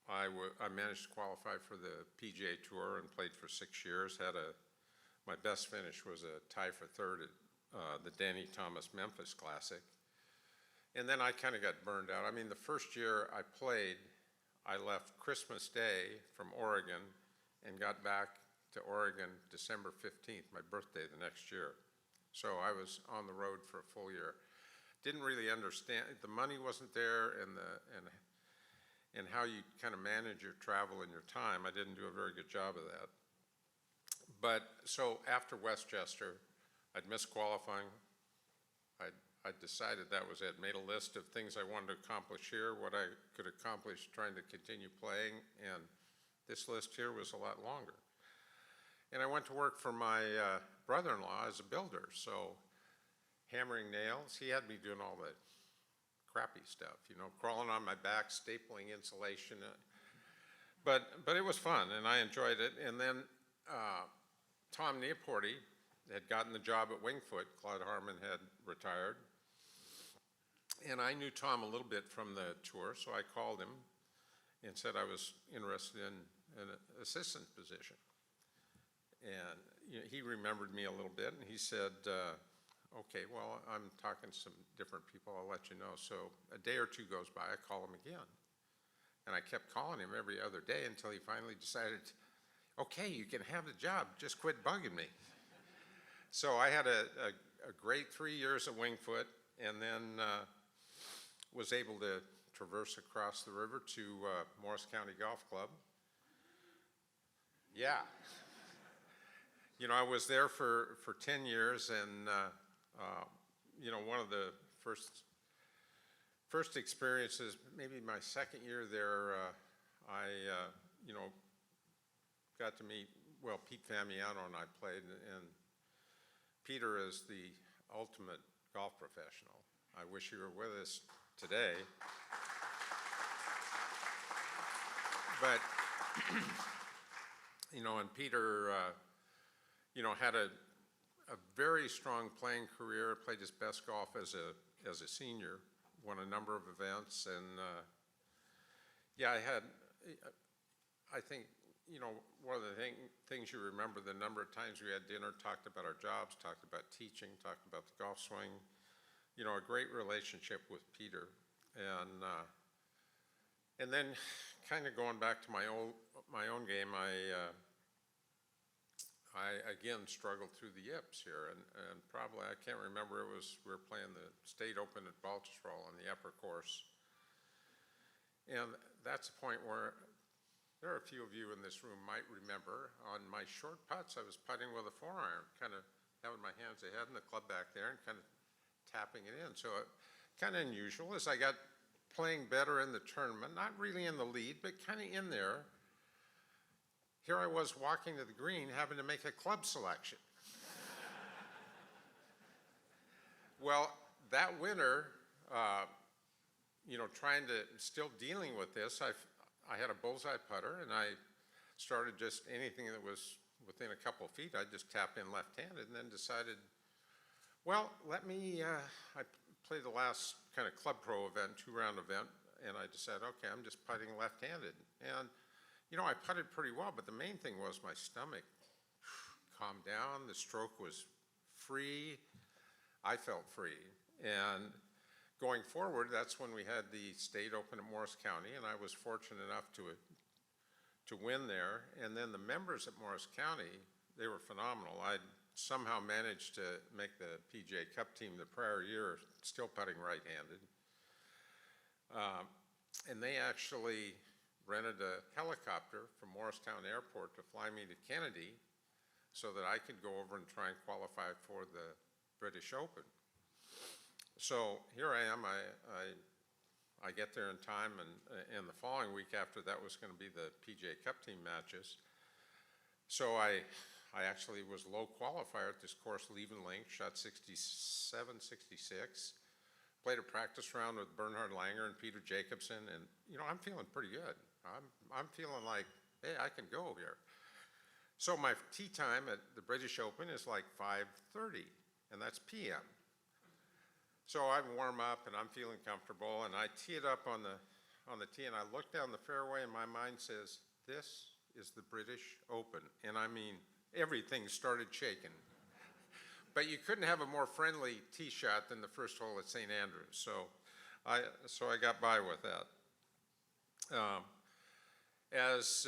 I managed to qualify for the PGA Tour and played for 6 years. My best finish was a tie for third at the Danny Thomas Memphis Classic. And then I kind of got burned out. I mean, the first year I played, I left Christmas Day from Oregon and got back to Oregon December 15th, my birthday the next year. So I was on the road for a full year. Didn't really understand, the money wasn't there, and how you kind of manage your travel and your time. I didn't do a very good job of that. But so after Westchester, I'd missed qualifying. I decided that was it. Made a list of things I wanted to accomplish here, what I could accomplish trying to continue playing, and this list here was a lot longer. And I went to work for my brother-in-law as a builder, so hammering nails, he had me doing all the crappy stuff, you know, crawling on my back, stapling insulation. But it was fun, and I enjoyed it. And then Tom Neaporti had gotten the job at Wingfoot. Claude Harmon had retired. And I knew Tom a little bit from the tour, so I called him and said I was interested in an assistant position. And you know, he remembered me a little bit, and he said, okay, well, I'm talking to some different people, I'll let you know. So a day or two goes by, I call him again. And I kept calling him every other day until he finally decided, okay, you can have the job, just quit bugging me. So I had a great 3 years at Wingfoot, and then was able to traverse across the river to Morris County Golf Club. Yeah. You know, I was there for 10 years, and you know, one of the first experiences, maybe my second year there, I you know, got to meet, well, Pete Famiano and I played, and Peter is the ultimate golf professional. I wish he were with us today. But, you know, and Peter, you know, had a very strong playing career, played his best golf as a senior, won a number of events, and yeah, I think, you know, one of the things you remember, the number of times we had dinner, talked about our jobs, talked about teaching, talked about the golf swing, you know, a great relationship with Peter. And then kind of going back to my own game, I again struggled through the yips here, and probably, I can't remember, we were playing the State Open at Baltusrol on the upper course. And that's a point where there are a few of you in this room might remember, on my short putts, I was putting with a 4-iron, kind of having my hands ahead and the club back there and kind of tapping it in. So kind of unusual. As I got playing better in the tournament, not really in the lead, but kind of in there, here I was walking to the green having to make a club selection. Well, that winter, you know, still dealing with this, I had a bullseye putter, and started just anything that was within a couple of feet, I'd just tap in left-handed, and then decided, well, I played the last kind of club pro event, 2-round event, and I decided, okay, I'm just putting left-handed. And, I putted pretty well, but the main thing was my stomach calmed down, the stroke was free, I felt free. And going forward, that's when we had the state open at Morris County, and I was fortunate enough to win there. And then the members at Morris County, they were phenomenal. I'd somehow managed to make the PGA Cup team the prior year, still putting right-handed. And they actually rented a helicopter from Morristown Airport to fly me to Kennedy so that I could go over and try and qualify for the British Open. So here I am, I get there in time, and the following week after that was going to be the PGA Cup team matches. So I actually was low qualifier at this course, leave and link, shot 67, 66. Played a practice round with Bernhard Langer and Peter Jacobsen, and I'm feeling pretty good. I'm feeling like, hey, I can go here. So my tee time at the British Open is like 5:30, and that's p.m. So I warm up, and I'm feeling comfortable, and I tee it up on the tee, and I look down the fairway, and my mind says, this is the British Open. And I mean, everything started shaking. But you couldn't have a more friendly tee shot than the first hole at St. Andrews. So I got by with that. As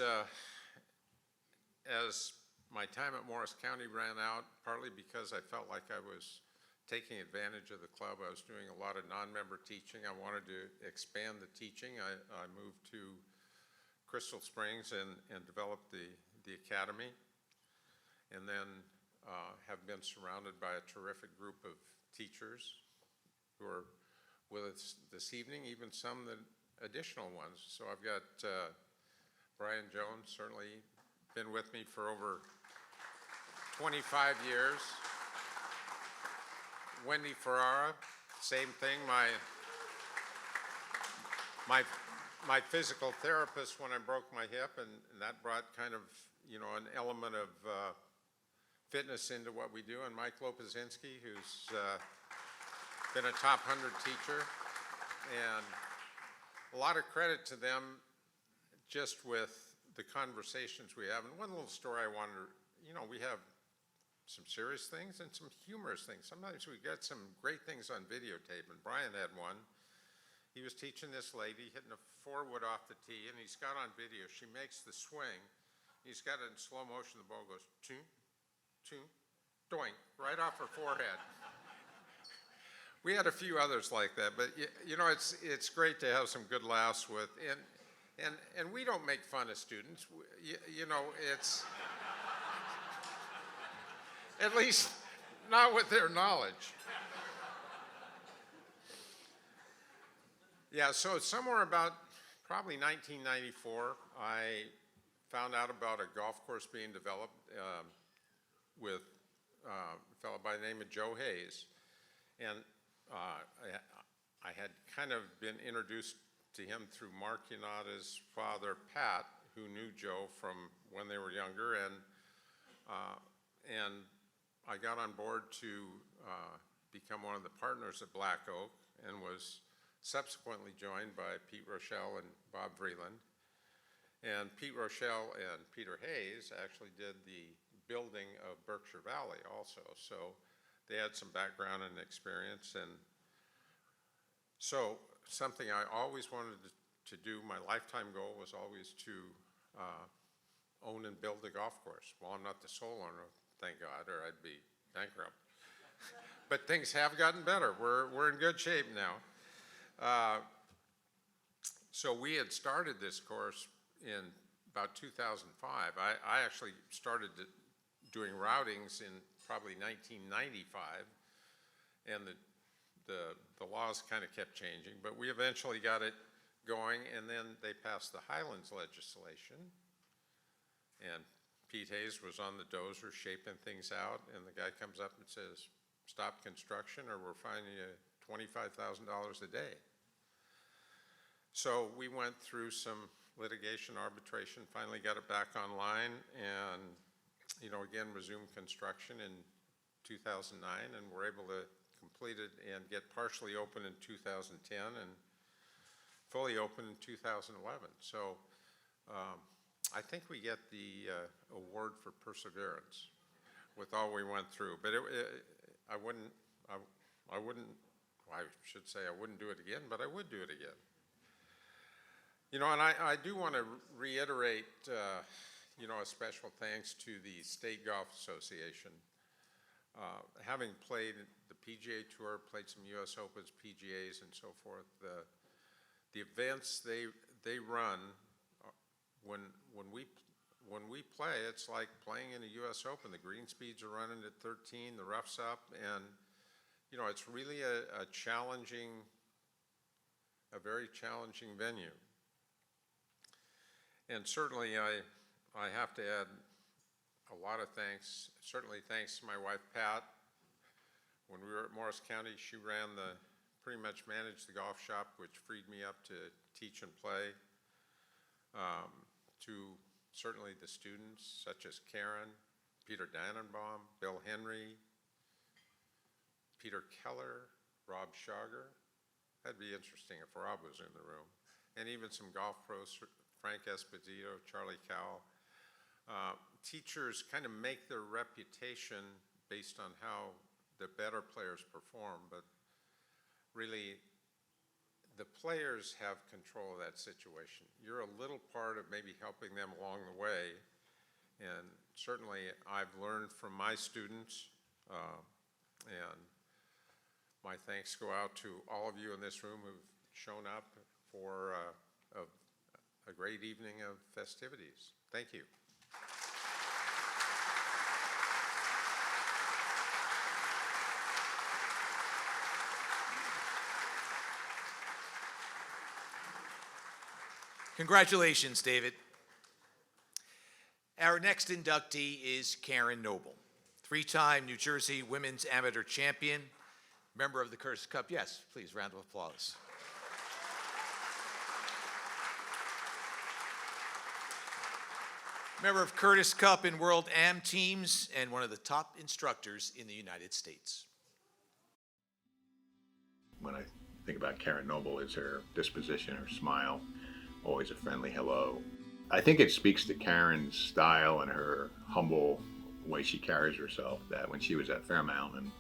my time at Morris County ran out, partly because I felt like I was taking advantage of the club, I was doing a lot of non-member teaching. I wanted to expand the teaching. I moved to Crystal Springs and developed the academy. And then have been surrounded by a terrific group of teachers who are with us this evening, even some additional ones. So I've got Brian Jones, certainly been with me for over 25 years. Wendy Ferrara, same thing, my physical therapist when I broke my hip, and that brought kind of, an element of fitness into what we do, and Mike Lopazinski, who's been a top 100 teacher, and a lot of credit to them just with the conversations we have. And one little story I wanted to, we have some serious things and some humorous things. Sometimes we get some great things on videotape, and Brian had one. He was teaching this lady, hitting a 4-wood off the tee, and he's got on video, she makes the swing, he's got it in slow motion, the ball goes, toon, toon, doink, right off her forehead. We had a few others like that, but it's great to have some good laughs with, and we don't make fun of students. It's at least not with their knowledge. Yeah, so somewhere about probably 1994, I found out about a golf course being developed with a fellow by the name of Joe Hayes. And I had kind of been introduced to him through Mark Yanada's father, Pat, who knew Joe from when they were younger. And I got on board to become one of the partners at Black Oak, and was subsequently joined by Pete Rochelle and Bob Vreeland. And Pete Rochelle and Peter Hayes actually did the building of Berkshire Valley also. So they had some background and experience. And so something I always wanted to do, my lifetime goal was always to own and build a golf course. Well, I'm not the sole owner, thank God, or I'd be bankrupt. But things have gotten better. We're in good shape now. So we had started this course in about 2005. I actually started doing routings in probably 1995, and the laws kind of kept changing, but we eventually got it going, and then they passed the Highlands legislation, and Pete Hayes was on the dozer shaping things out, and the guy comes up and says, stop construction or we're fining you $25,000 a day. So we went through some litigation, arbitration, finally got it back online, and, again, resumed construction in 2009, and we're able to complete it and get partially open in 2010 and fully open in 2011. So I think we get the award for perseverance with all we went through. But I should say I wouldn't do it again, but I would do it again. And I do want to reiterate, a special thanks to the State Golf Association. Having played the PGA Tour, played some U.S. Opens, PGAs, and so forth, the events they run, when we play, it's like playing in a U.S. Open. The green speeds are running at 13, the rough's up, and it's really a very challenging venue. And certainly I have to add a lot of thanks, certainly thanks to my wife, Pat. When we were at Morris County, she pretty much managed the golf shop, which freed me up to teach and play. To certainly the students, such as Karen, Peter Dannenbaum, Bill Henry, Peter Keller, Rob Schager. That'd be interesting if Rob was in the room. And even some golf pros, Frank Esposito, Charlie Cowell. Teachers kind of make their reputation based on how the better players perform, but really the players have control of that situation. You're a little part of maybe helping them along the way, and certainly I've learned from my students, and my thanks go out to all of you in this room who've shown up for a great evening of festivities. Thank you. Congratulations, David. Our next inductee is Karen Noble, three-time New Jersey Women's Amateur Champion, member of the Curtis Cup. Yes, please, round of applause. Member of Curtis Cup and World Am teams, and one of the top instructors in the United States. When I think about Karen Noble, is her disposition, her smile, always a friendly hello. I think it speaks to Karen's style and her humble way she carries herself, that when she was at Fairmount and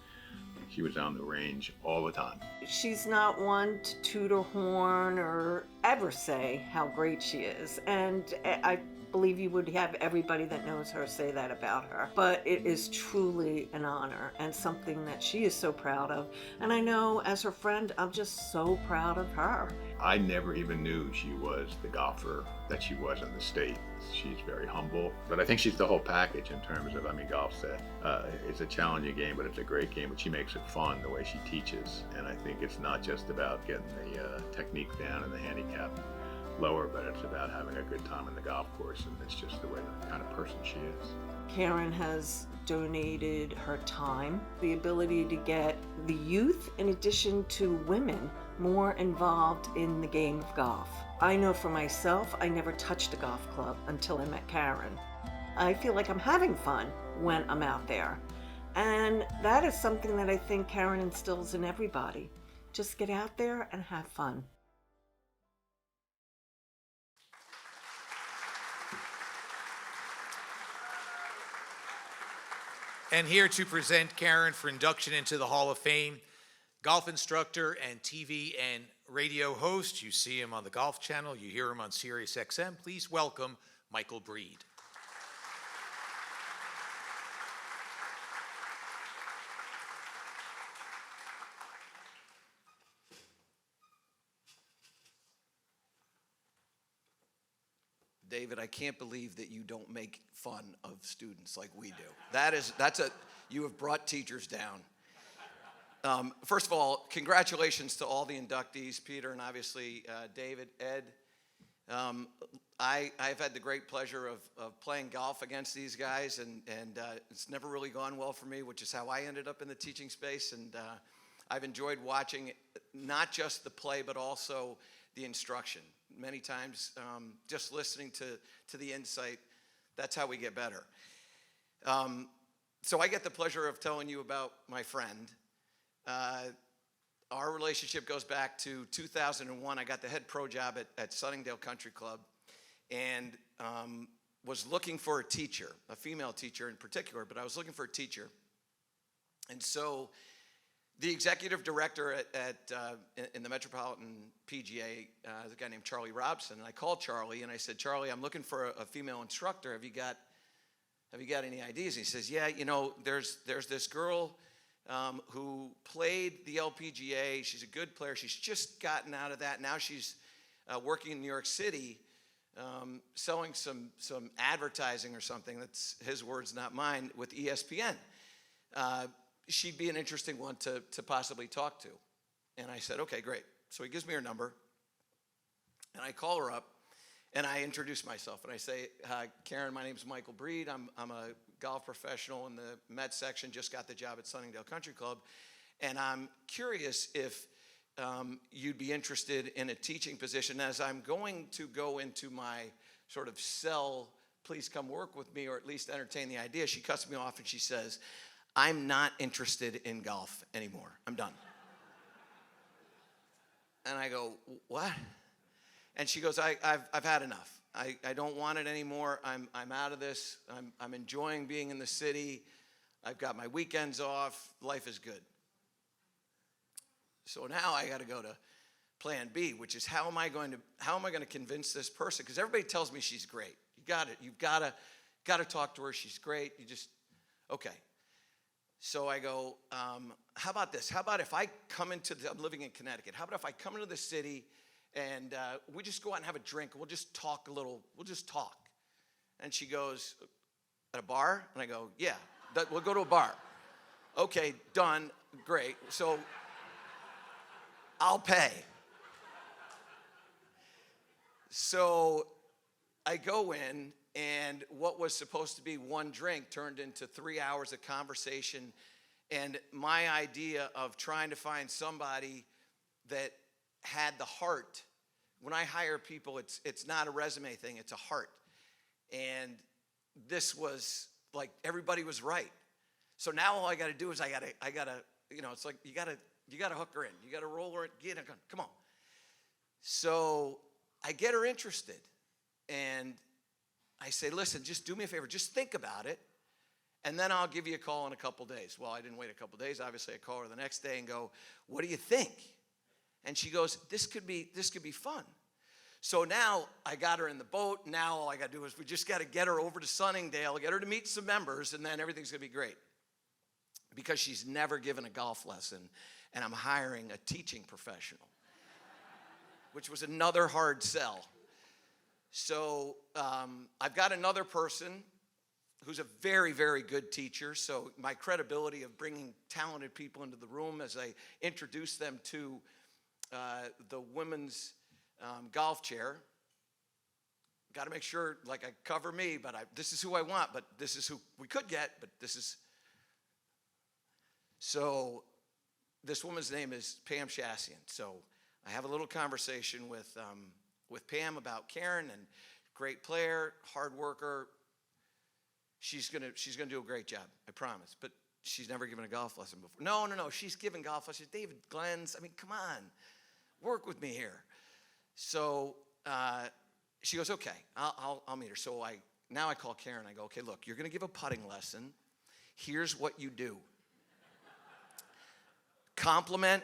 she was on the range all the time. She's not one to toot her horn or ever say how great she is. And I believe you would have everybody that knows her say that about her. But it is truly an honor and something that she is so proud of. And I know as her friend, I'm just so proud of her. I never even knew she was the golfer that she was in the state. She's very humble, but I think she's the whole package in terms of, golf's it's a challenging game, but it's a great game, but she makes it fun the way she teaches. And I think it's not just about getting the technique down and the handicap lower, but it's about having a good time in the golf course, and it's just the way, the kind of person she is. Karen has donated her time, the ability to get the youth, in addition to women, more involved in the game of golf. I know for myself, I never touched a golf club until I met Karen. I feel like I'm having fun when I'm out there. And that is something that I think Karen instills in everybody. Just get out there and have fun. And here to present Karen for induction into the Hall of Fame, golf instructor and TV and radio host. You see him on the Golf Channel, you hear him on Sirius XM. Please welcome Michael Breed. David, I can't believe that you don't make fun of students like we do. You have brought teachers down. First of all, congratulations to all the inductees, Peter and obviously David, Ed. I've had the great pleasure of playing golf against these guys, and it's never really gone well for me, which is how I ended up in the teaching space. And I've enjoyed watching not just the play, but also the instruction. Many times, just listening to the insight, that's how we get better. So I get the pleasure of telling you about my friend. Our relationship goes back to 2001. I got the head pro job at Sunningdale Country Club, and was looking for a teacher, a female teacher in particular, but I was looking for a teacher. And so the executive director in the Metropolitan PGA is a guy named Charlie Robson, and I called Charlie and I said, Charlie, I'm looking for a female instructor. Have you got any ideas? He says, yeah, there's this girl who played the LPGA. She's a good player. She's just gotten out of that. Now she's working in New York City, selling some advertising or something. That's his words, not mine, with ESPN. She'd be an interesting one to possibly talk to. And I said, okay, great. So he gives me her number, and I call her up, and I introduce myself. And I say, Karen, my name's Michael Breed. I'm a golf professional in the Met section, just got the job at Sunningdale Country Club. And I'm curious if you'd be interested in a teaching position. As I'm going to go into my sort of sell, please come work with me, or at least entertain the idea, she cuts me off and she says, I'm not interested in golf anymore. I'm done. And I go, what? And she goes, I've had enough. I don't want it anymore. I'm out of this. I'm enjoying being in the city. I've got my weekends off. Life is good. So now I got to go to plan B, which is how am I going to convince this person? Because everybody tells me she's great. You've got to talk to her. She's great. Okay. So I go, how about this? How about if I come I'm living in Connecticut. How about if I come into the city and we just go out and have a drink. We'll just talk a little. We'll just talk. And she goes, at a bar? And I go, yeah, we'll go to a bar. Okay, done, great. So I'll pay. So I go in, and what was supposed to be one drink turned into 3 hours of conversation. And my idea of trying to find somebody that had the heart. When I hire people, it's not a resume thing, it's a heart. And this was like, everybody was right. So now all I got to do is I got to, it's like you got to hook her in. You got to roll her in. Come on. So I get her interested. And I say, listen, just do me a favor. Just think about it. And then I'll give you a call in a couple days. Well, I didn't wait a couple days. Obviously, I call her the next day and go, what do you think? And she goes, this could be fun. So now I got her in the boat. Now all I got to do is we just got to get her over to Sunningdale, get her to meet some members, and then everything's going to be great. Because she's never given a golf lesson, and I'm hiring a teaching professional, which was another hard sell. So I've got another person who's a very, very good teacher. So my credibility of bringing talented people into the room as I introduce them to the women's golf chair. Got to make sure, like, I cover me, but this is who I want, but this is who we could get, but this is. So this woman's name is Pam Chassian. So I have a little conversation with Pam about Karen, and great player, hard worker. She's gonna do a great job, I promise. But she's never given a golf lesson before. No. She's given golf lessons. David Glenn's. I mean, come on, work with me here. So she goes, okay, I'll meet her. So now I call Karen. I go, okay, look, you're gonna give a putting lesson. Here's what you do. Compliment,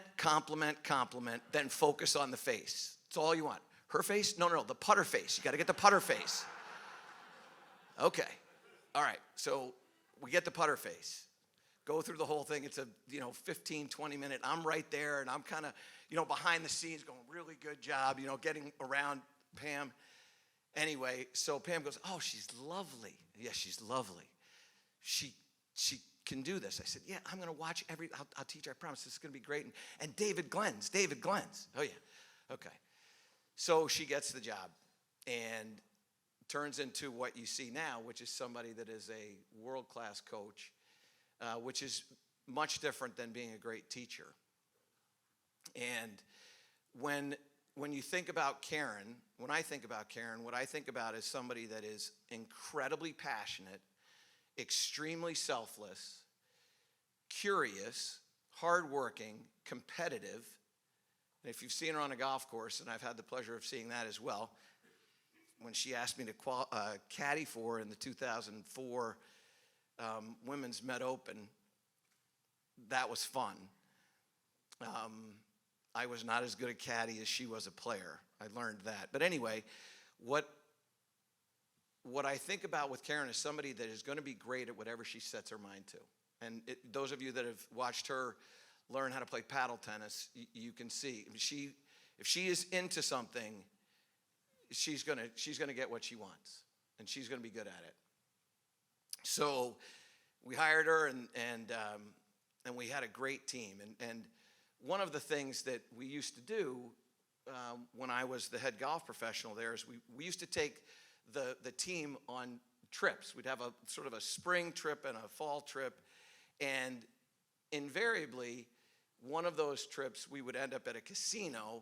then focus on the face. That's all you want. Her face? No, the putter face. You got to get the putter face. Okay. All right. So we get the putter face. Go through the whole thing. It's a 15, 20 minute. I'm right there, and I'm kind of behind the scenes going, really good job, getting around Pam. Anyway, so Pam goes, oh, she's lovely. Yeah, she's lovely. She can do this. I said, yeah, I'm going to watch I'll teach her, I promise this is going to be great. And David Glenn's. Oh, yeah. Okay. So she gets the job and turns into what you see now, which is somebody that is a world-class coach, which is much different than being a great teacher. And when when you think about Karen, when I think about Karen, what I think about is somebody that is incredibly passionate, extremely selfless, curious, hardworking, competitive. And if you've seen her on a golf course, and I've had the pleasure of seeing that as well, when she asked me to caddy for her in the 2004 Women's Med Open, that was fun. I was not as good a caddy as she was a player. I learned that. But anyway, what I think about with Karen is somebody that is going to be great at whatever she sets her mind to. And those of you that have watched her learn how to play paddle tennis, you can see. If she is into something, she's gonna get what she wants, and she's gonna be good at it. So we hired her, and we had a great team. And one of the things that we used to do when I was the head golf professional there is we used to take the team on trips. We'd have a sort of a spring trip and a fall trip, and invariably, one of those trips we would end up at a casino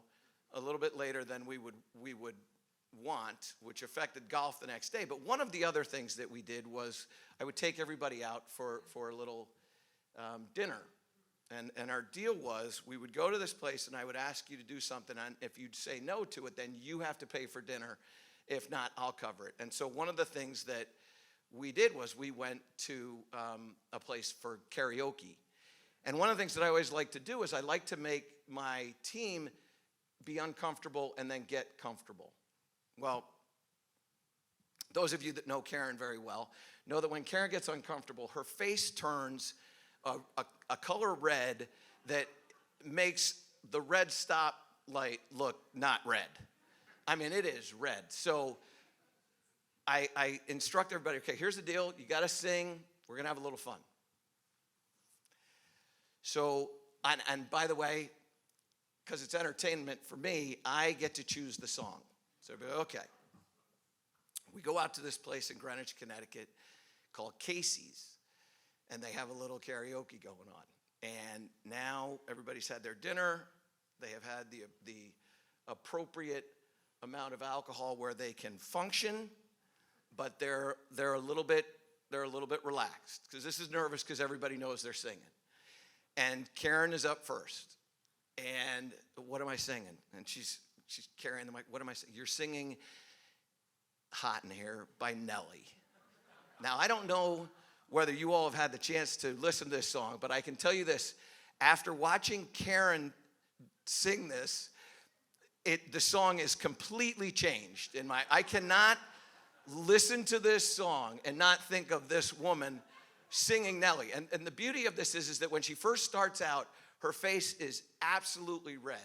a little bit later than we would want, which affected golf the next day. But one of the other things that we did was I would take everybody out for a little dinner. And our deal was we would go to this place and I would ask you to do something, and if you'd say no to it, then you have to pay for dinner. If not, I'll cover it. And so one of the things that we did was we went to a place for karaoke. And one of the things that I always like to do is I like to make my team be uncomfortable and then get comfortable. Well, those of you that know Karen very well know that when Karen gets uncomfortable, her face turns a color red that makes the red stop light look not red. I mean, it is red. So I instruct everybody, okay, here's the deal. You got to sing. We're going to have a little fun. So, and by the way, because it's entertainment for me, I get to choose the song. So everybody, okay. We go out to this place in Greenwich, Connecticut called Casey's, and they have a little karaoke going on. And now everybody's had their dinner. They have had the appropriate amount of alcohol where they can function, but they're a little bit relaxed because this is nervous because everybody knows they're singing. And Karen is up first. And what am I singing? And she's carrying the mic. What am I singing? You're singing Hot in Here by Nelly. Now, I don't know whether you all have had the chance to listen to this song, but I can tell you this. After watching Karen sing this, the song is completely changed. I cannot listen to this song and not think of this woman singing Nelly. And the beauty of this is that when she first starts out, her face is absolutely red.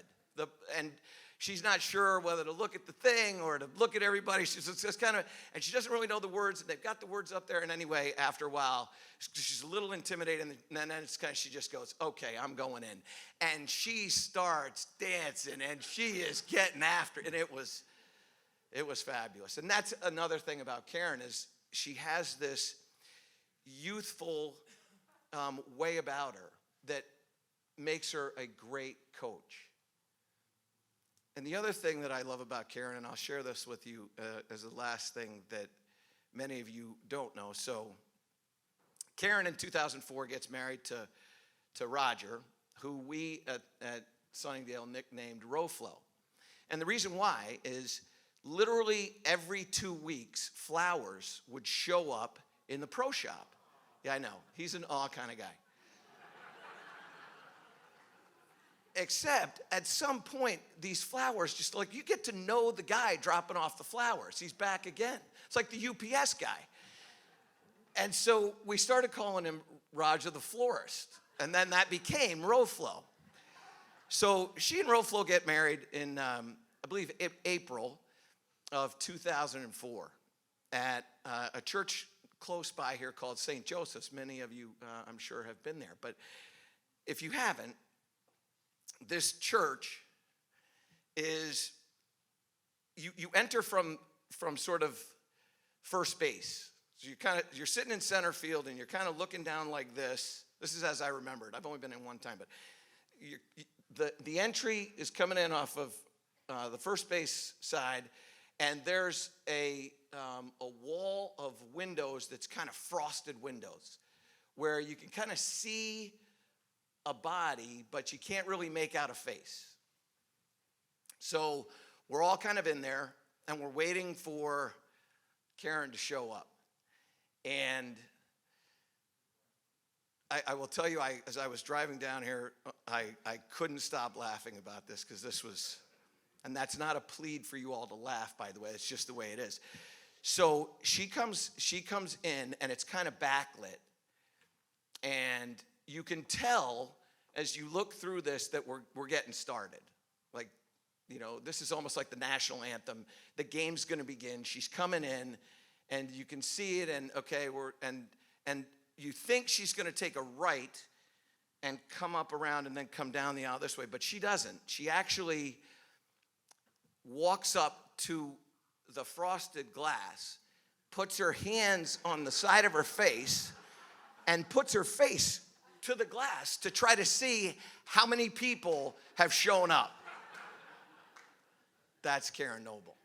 And she's not sure whether to look at the thing or to look at everybody. She's just kind of, and she doesn't really know the words, and they've got the words up there. And anyway, after a while, she's a little intimidated, and then it's kind of, she just goes, okay, I'm going in. And she starts dancing, and she is getting after it. And it was fabulous. And that's another thing about Karen is she has this youthful way about her that makes her a great coach. And the other thing that I love about Karen, and I'll share this with you as the last thing that many of you don't know. So Karen in 2004 gets married to Roger, who we at Sunningdale nicknamed Roflo. And the reason why is literally every 2 weeks, flowers would show up in the pro shop. Yeah, I know. He's an awe kind of guy. Except at some point, these flowers just like, you get to know the guy dropping off the flowers. He's back again. It's like the UPS guy. And so we started calling him Roger the florist. And then that became Roflo. So she and Roflo get married in, I believe, April of 2004 at a church close by here called St. Joseph's. Many of you, I'm sure, have been there. But if you haven't, this church is, you enter from sort of first base. So you're sitting in center field and you're kind of looking down like this. This is as I remember it. I've only been in one time, but the entry is coming in off of the first base side, and there's a wall of windows that's kind of frosted windows, where you can kind of see a body, but you can't really make out a face. So we're all kind of in there, and we're waiting for Karen to show up. And I will tell you, as I was driving down here, I couldn't stop laughing about this, because this was, and that's not a plead for you all to laugh, by the way, it's just the way it is. So she comes in, and it's kind of backlit. And you can tell as you look through this that we're getting started. Like, you know, this is almost like the national anthem. The game's gonna begin. She's coming in, and you can see it, and okay, and you think she's gonna take a right and come up around and then come down the aisle this way, but she doesn't. She actually walks up to the frosted glass, puts her hands on the side of her face, and puts her face to the glass to try to see how many people have shown up. That's Karen Noble.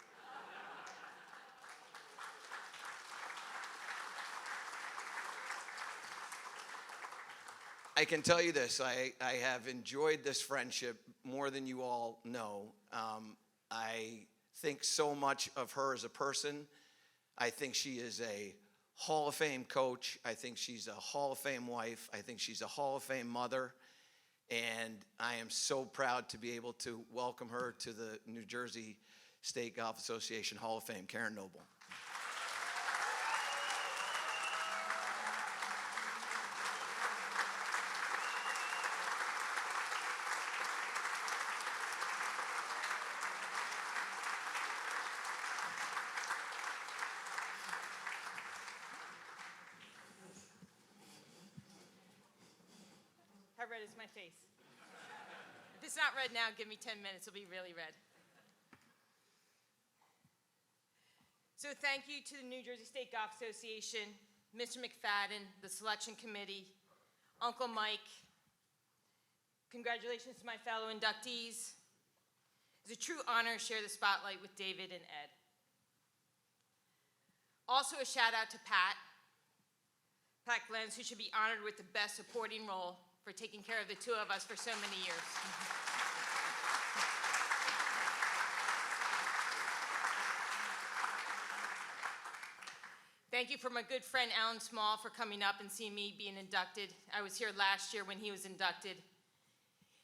I can tell you this, I have enjoyed this friendship more than you all know. I think so much of her as a person. I think she is a Hall of Fame coach. I think she's a Hall of Fame wife. I think she's a Hall of Fame mother. And I am so proud to be able to welcome her to the New Jersey State Golf Association Hall of Fame, Karen Noble. How red is my face? If it's not red now, give me 10 minutes, it'll be really red. So thank you to the New Jersey State Golf Association, Mr. McFadden, the selection committee, Uncle Mike. Congratulations to my fellow inductees. It's a true honor to share the spotlight with David and Ed. Also a shout out to Pat Glenz, who should be honored with the best supporting role for taking care of the two of us for so many years. Thank you for my good friend Alan Small for coming up and seeing me being inducted. I was here last year when he was inducted.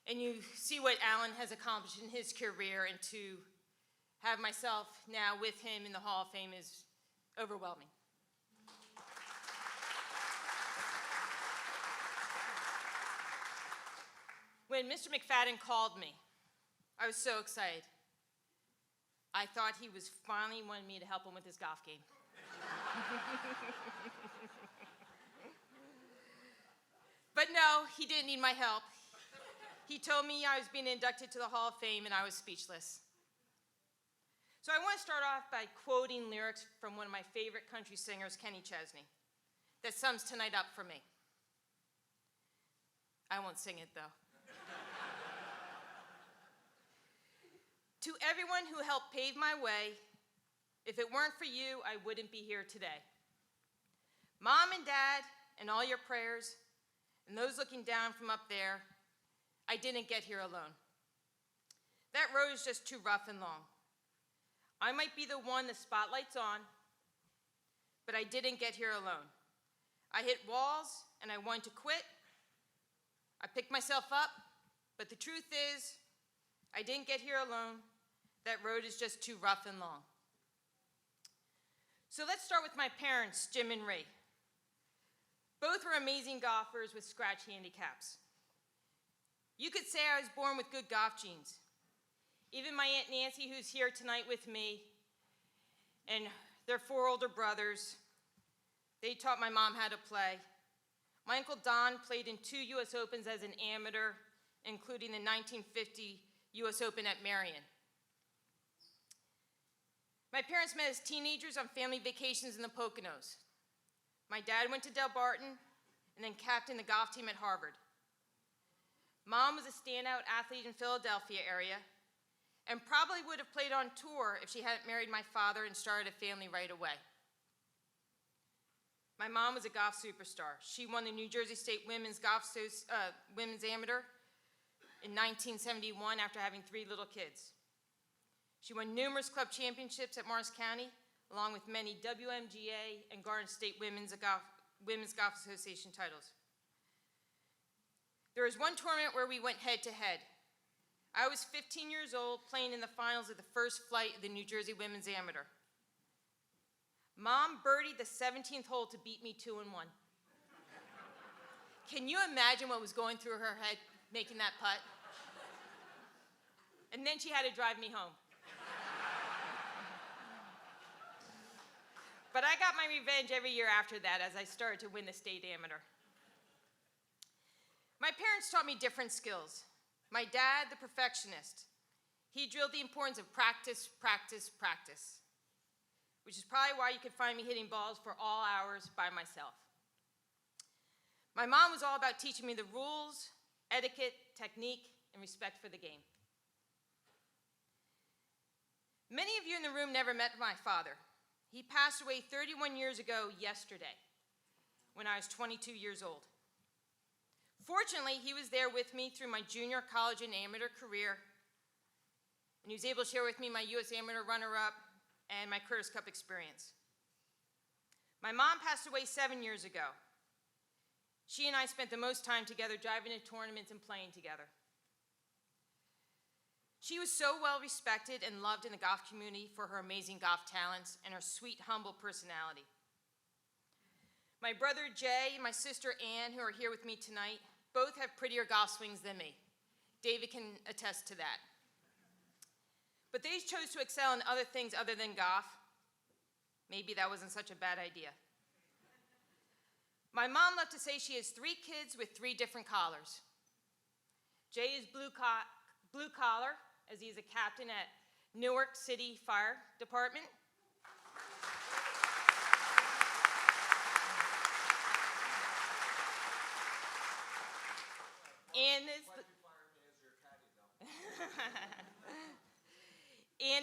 And you see what Alan has accomplished in his career, and to have myself now with him in the Hall of Fame is overwhelming. When Mr. McFadden called me, I was so excited. I thought he was finally wanting me to help him with his golf game. But no, he didn't need my help. He told me I was being inducted to the Hall of Fame, and I was speechless. So I want to start off by quoting lyrics from one of my favorite country singers, Kenny Chesney, that sums tonight up for me. I won't sing it, though. To everyone who helped pave my way, if it weren't for you, I wouldn't be here today. Mom and Dad, and all your prayers, and those looking down from up there, I didn't get here alone. That road is just too rough and long. I might be the one the spotlight's on, but I didn't get here alone. I hit walls, and I wanted to quit. I picked myself up, but the truth is, I didn't get here alone. That road is just too rough and long. So let's start with my parents, Jim and Ray. Both were amazing golfers with scratch handicaps. You could say I was born with good golf genes. Even my Aunt Nancy, who's here tonight with me, and their 4 older brothers, they taught my mom how to play. My Uncle Don played in 2 U.S. Opens as an amateur, including the 1950 U.S. Open at Marion. My parents met as teenagers on family vacations in the Poconos. My dad went to Del Barton and then captained the golf team at Harvard. Mom was a standout athlete in Philadelphia area and probably would have played on tour if she hadn't married my father and started a family right away. My mom was a golf superstar. She won the New Jersey State Women's Amateur in 1971 after having 3 little kids. She won numerous club championships at Morris County, along with many WMGA and Garden State Women's Golf Association titles. There was one tournament where we went head-to-head. I was 15 years old, playing in the finals of the first flight of the New Jersey Women's Amateur. Mom birdied the 17th hole to beat me 2-1. Can you imagine what was going through her head making that putt? And then she had to drive me home. But I got my revenge every year after that as I started to win the state amateur. My parents taught me different skills. My dad, the perfectionist, he drilled the importance of practice, practice, practice, which is probably why you could find me hitting balls for all hours by myself. My mom was all about teaching me the rules, etiquette, technique, and respect for the game. Many of you in the room never met my father. He passed away 31 years ago yesterday, when I was 22 years old. Fortunately, he was there with me through my junior college and amateur career, and he was able to share with me my U.S. Amateur runner-up and my Curtis Cup experience. My mom passed away 7 years ago. She and I spent the most time together driving to tournaments and playing together. She was so well respected and loved in the golf community for her amazing golf talents and her sweet, humble personality. My brother Jay and my sister Ann, who are here with me tonight, both have prettier golf swings than me. David can attest to that. But they chose to excel in other things other than golf. Maybe that wasn't such a bad idea. My mom loved to say she has 3 kids with 3 different collars. Jay is blue collar, as he is a captain at Newark City Fire Department. Ann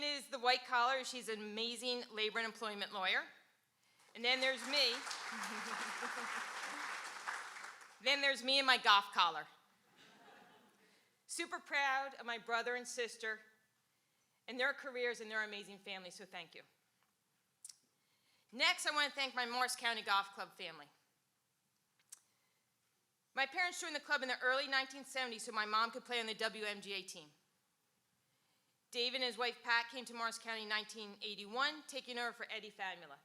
is the white collar. She's an amazing labor and employment lawyer. And then there's me. Then there's me and my golf collar. Super proud of my brother and sister and their careers and their amazing family, so thank you. Next, I want to thank my Morris County Golf Club family. My parents joined the club in the early 1970s so my mom could play on the WMGA team. David and his wife Pat came to Morris County in 1981, taking over for Eddie Famiano.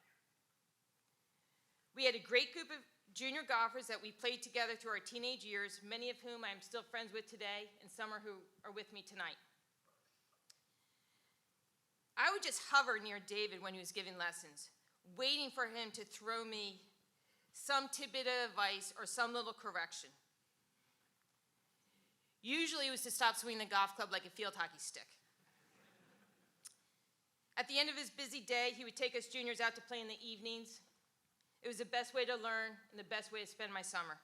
We had a great group of junior golfers that we played together through our teenage years, many of whom I'm still friends with today, and some who are with me tonight. I would just hover near David when he was giving lessons, waiting for him to throw me some tidbit of advice or some little correction. Usually it was to stop swinging the golf club like a field hockey stick. At the end of his busy day, he would take us juniors out to play in the evenings. It was the best way to learn and the best way to spend my summer.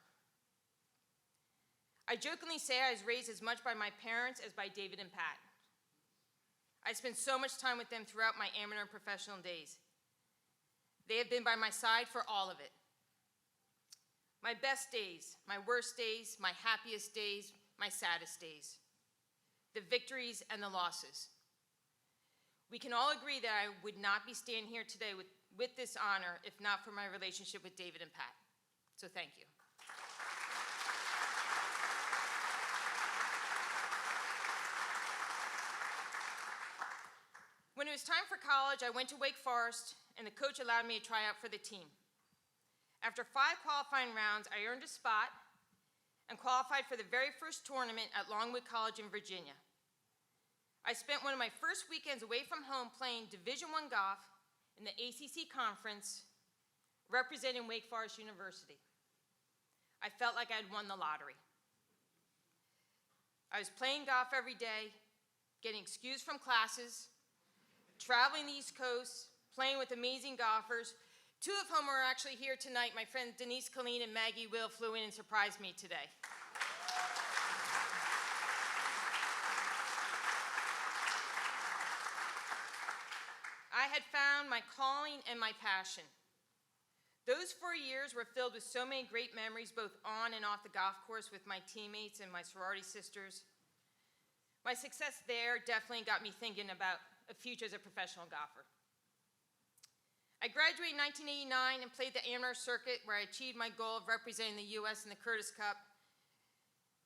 I jokingly say I was raised as much by my parents as by David and Pat. I spent so much time with them throughout my amateur and professional days. They have been by my side for all of it. My best days, my worst days, my happiest days, my saddest days. The victories and the losses. We can all agree that I would not be standing here today with this honor if not for my relationship with David and Pat. So thank you. When it was time for college, I went to Wake Forest, and the coach allowed me to try out for the team. After 5 qualifying rounds, I earned a spot and qualified for the very first tournament at Longwood College in Virginia. I spent one of my first weekends away from home playing Division I golf in the ACC Conference, representing Wake Forest University. I felt like I had won the lottery. I was playing golf every day, getting excused from classes, traveling the East Coast, playing with amazing golfers, 2 of whom are actually here tonight. My friends Denise Colleen and Maggie Will flew in and surprised me today. had found my calling and my passion. Those 4 years were filled with so many great memories, both on and off the golf course with my teammates and my sorority sisters. My success there definitely got me thinking about a future as a professional golfer. I graduated in 1989 and played the amateur circuit, where I achieved my goal of representing the U.S. in the Curtis Cup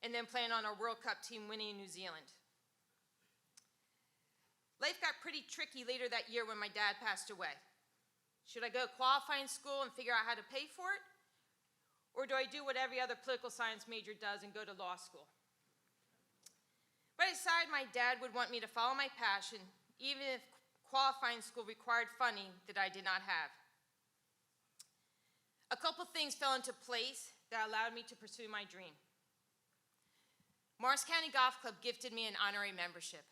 and then playing on our World Cup team winning in New Zealand. Life got pretty tricky later that year when my dad passed away. Should I go to qualifying school and figure out how to pay for it? Or do I do what every other political science major does and go to law school? But I decided my dad would want me to follow my passion, even if qualifying school required funding that I did not have. A couple things fell into place that allowed me to pursue my dream. Morris County Golf Club gifted me an honorary membership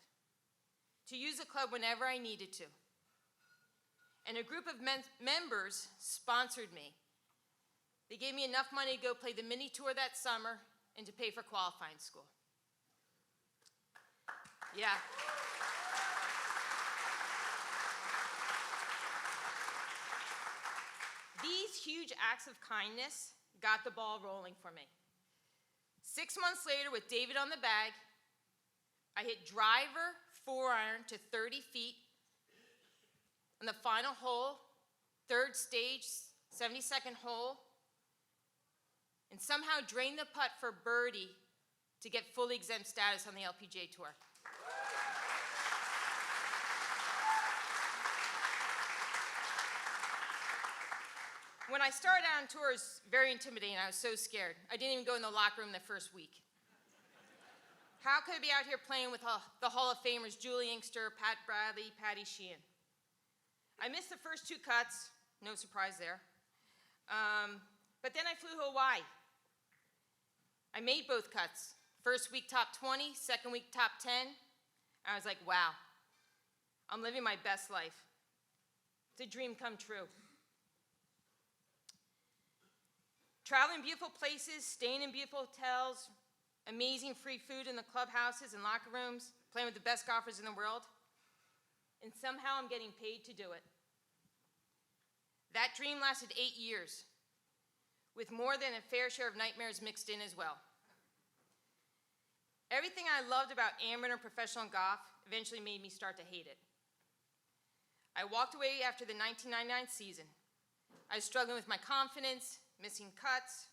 to use the club whenever I needed to. And a group of members sponsored me. They gave me enough money to go play the mini tour that summer and to pay for qualifying school. Yeah. These huge acts of kindness got the ball rolling for me. 6 months later, with David on the bag, I hit driver 4-iron to 30 feet on the final hole, third stage, 72nd hole, and somehow drained the putt for birdie to get fully exempt status on the LPGA Tour. When I started out on tour, it was very intimidating. I was so scared. I didn't even go in the locker room the first week. How could I be out here playing with the Hall of Famers, Julie Inkster, Pat Bradley, Patty Sheehan? I missed the first 2 cuts, no surprise there. But then I flew to Hawaii. I made both cuts. First week top 20, second week top 10. I was like, wow, I'm living my best life. It's a dream come true. Traveling beautiful places, staying in beautiful hotels, amazing free food in the clubhouses and locker rooms, playing with the best golfers in the world, and somehow I'm getting paid to do it. That dream lasted 8 years, with more than a fair share of nightmares mixed in as well. Everything I loved about amateur and professional golf eventually made me start to hate it. I walked away after the 1999 season. I was struggling with my confidence, missing cuts,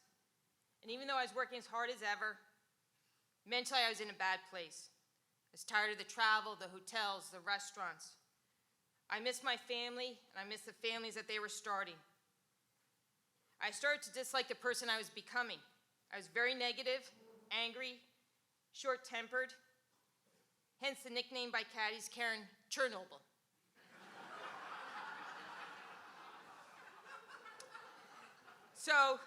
and even though I was working as hard as ever, mentally I was in a bad place. I was tired of the travel, the hotels, the restaurants. I missed my family, and I missed the families that they were starting. I started to dislike the person I was becoming. I was very negative, angry, short-tempered, hence the nickname by caddies, Karen Chernobyl. So,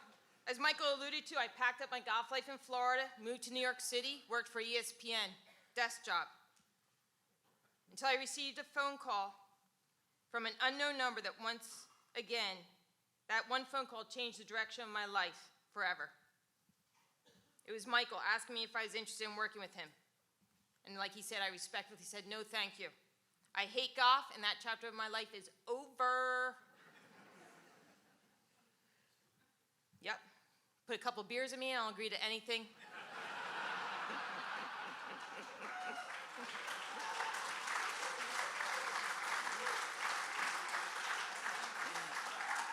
as Michael alluded to, I packed up my golf life in Florida, moved to New York City, worked for ESPN, desk job, until I received a phone call from an unknown number that once again, that one phone call changed the direction of my life forever. It was Michael asking me if I was interested in working with him. And like he said, I respectfully said, no, thank you. I hate golf, and that chapter of my life is over. Yep. Put a couple beers in me, and I'll agree to anything.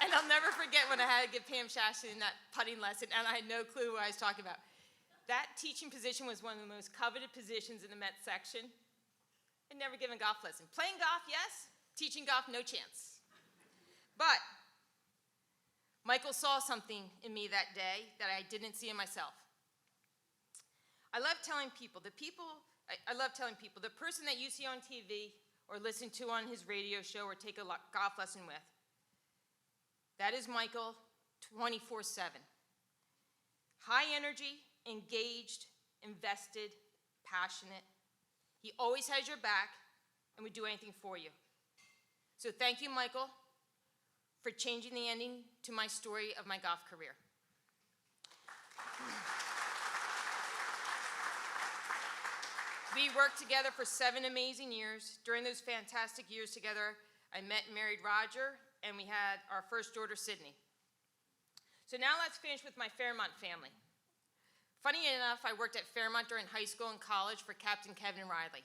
And I'll never forget when I had to give Pam Chassian that putting lesson, and I had no clue what I was talking about. That teaching position was one of the most coveted positions in the Met section. I'd never given a golf lesson. Playing golf, yes. Teaching golf, no chance. But Michael saw something in me that day that I didn't see in myself. I love telling people, the person that you see on TV or listen to on his radio show or take a golf lesson with, that is Michael 24/7. High energy, engaged, invested, passionate. He always has your back and would do anything for you. So thank you, Michael, for changing the ending to my story of my golf career. We worked together for 7 amazing years. During those fantastic years together, I met and married Roger, and we had our first daughter, Sydney. So now let's finish with my Fairmont family. Funny enough, I worked at Fairmont during high school and college for Captain Kevin Riley.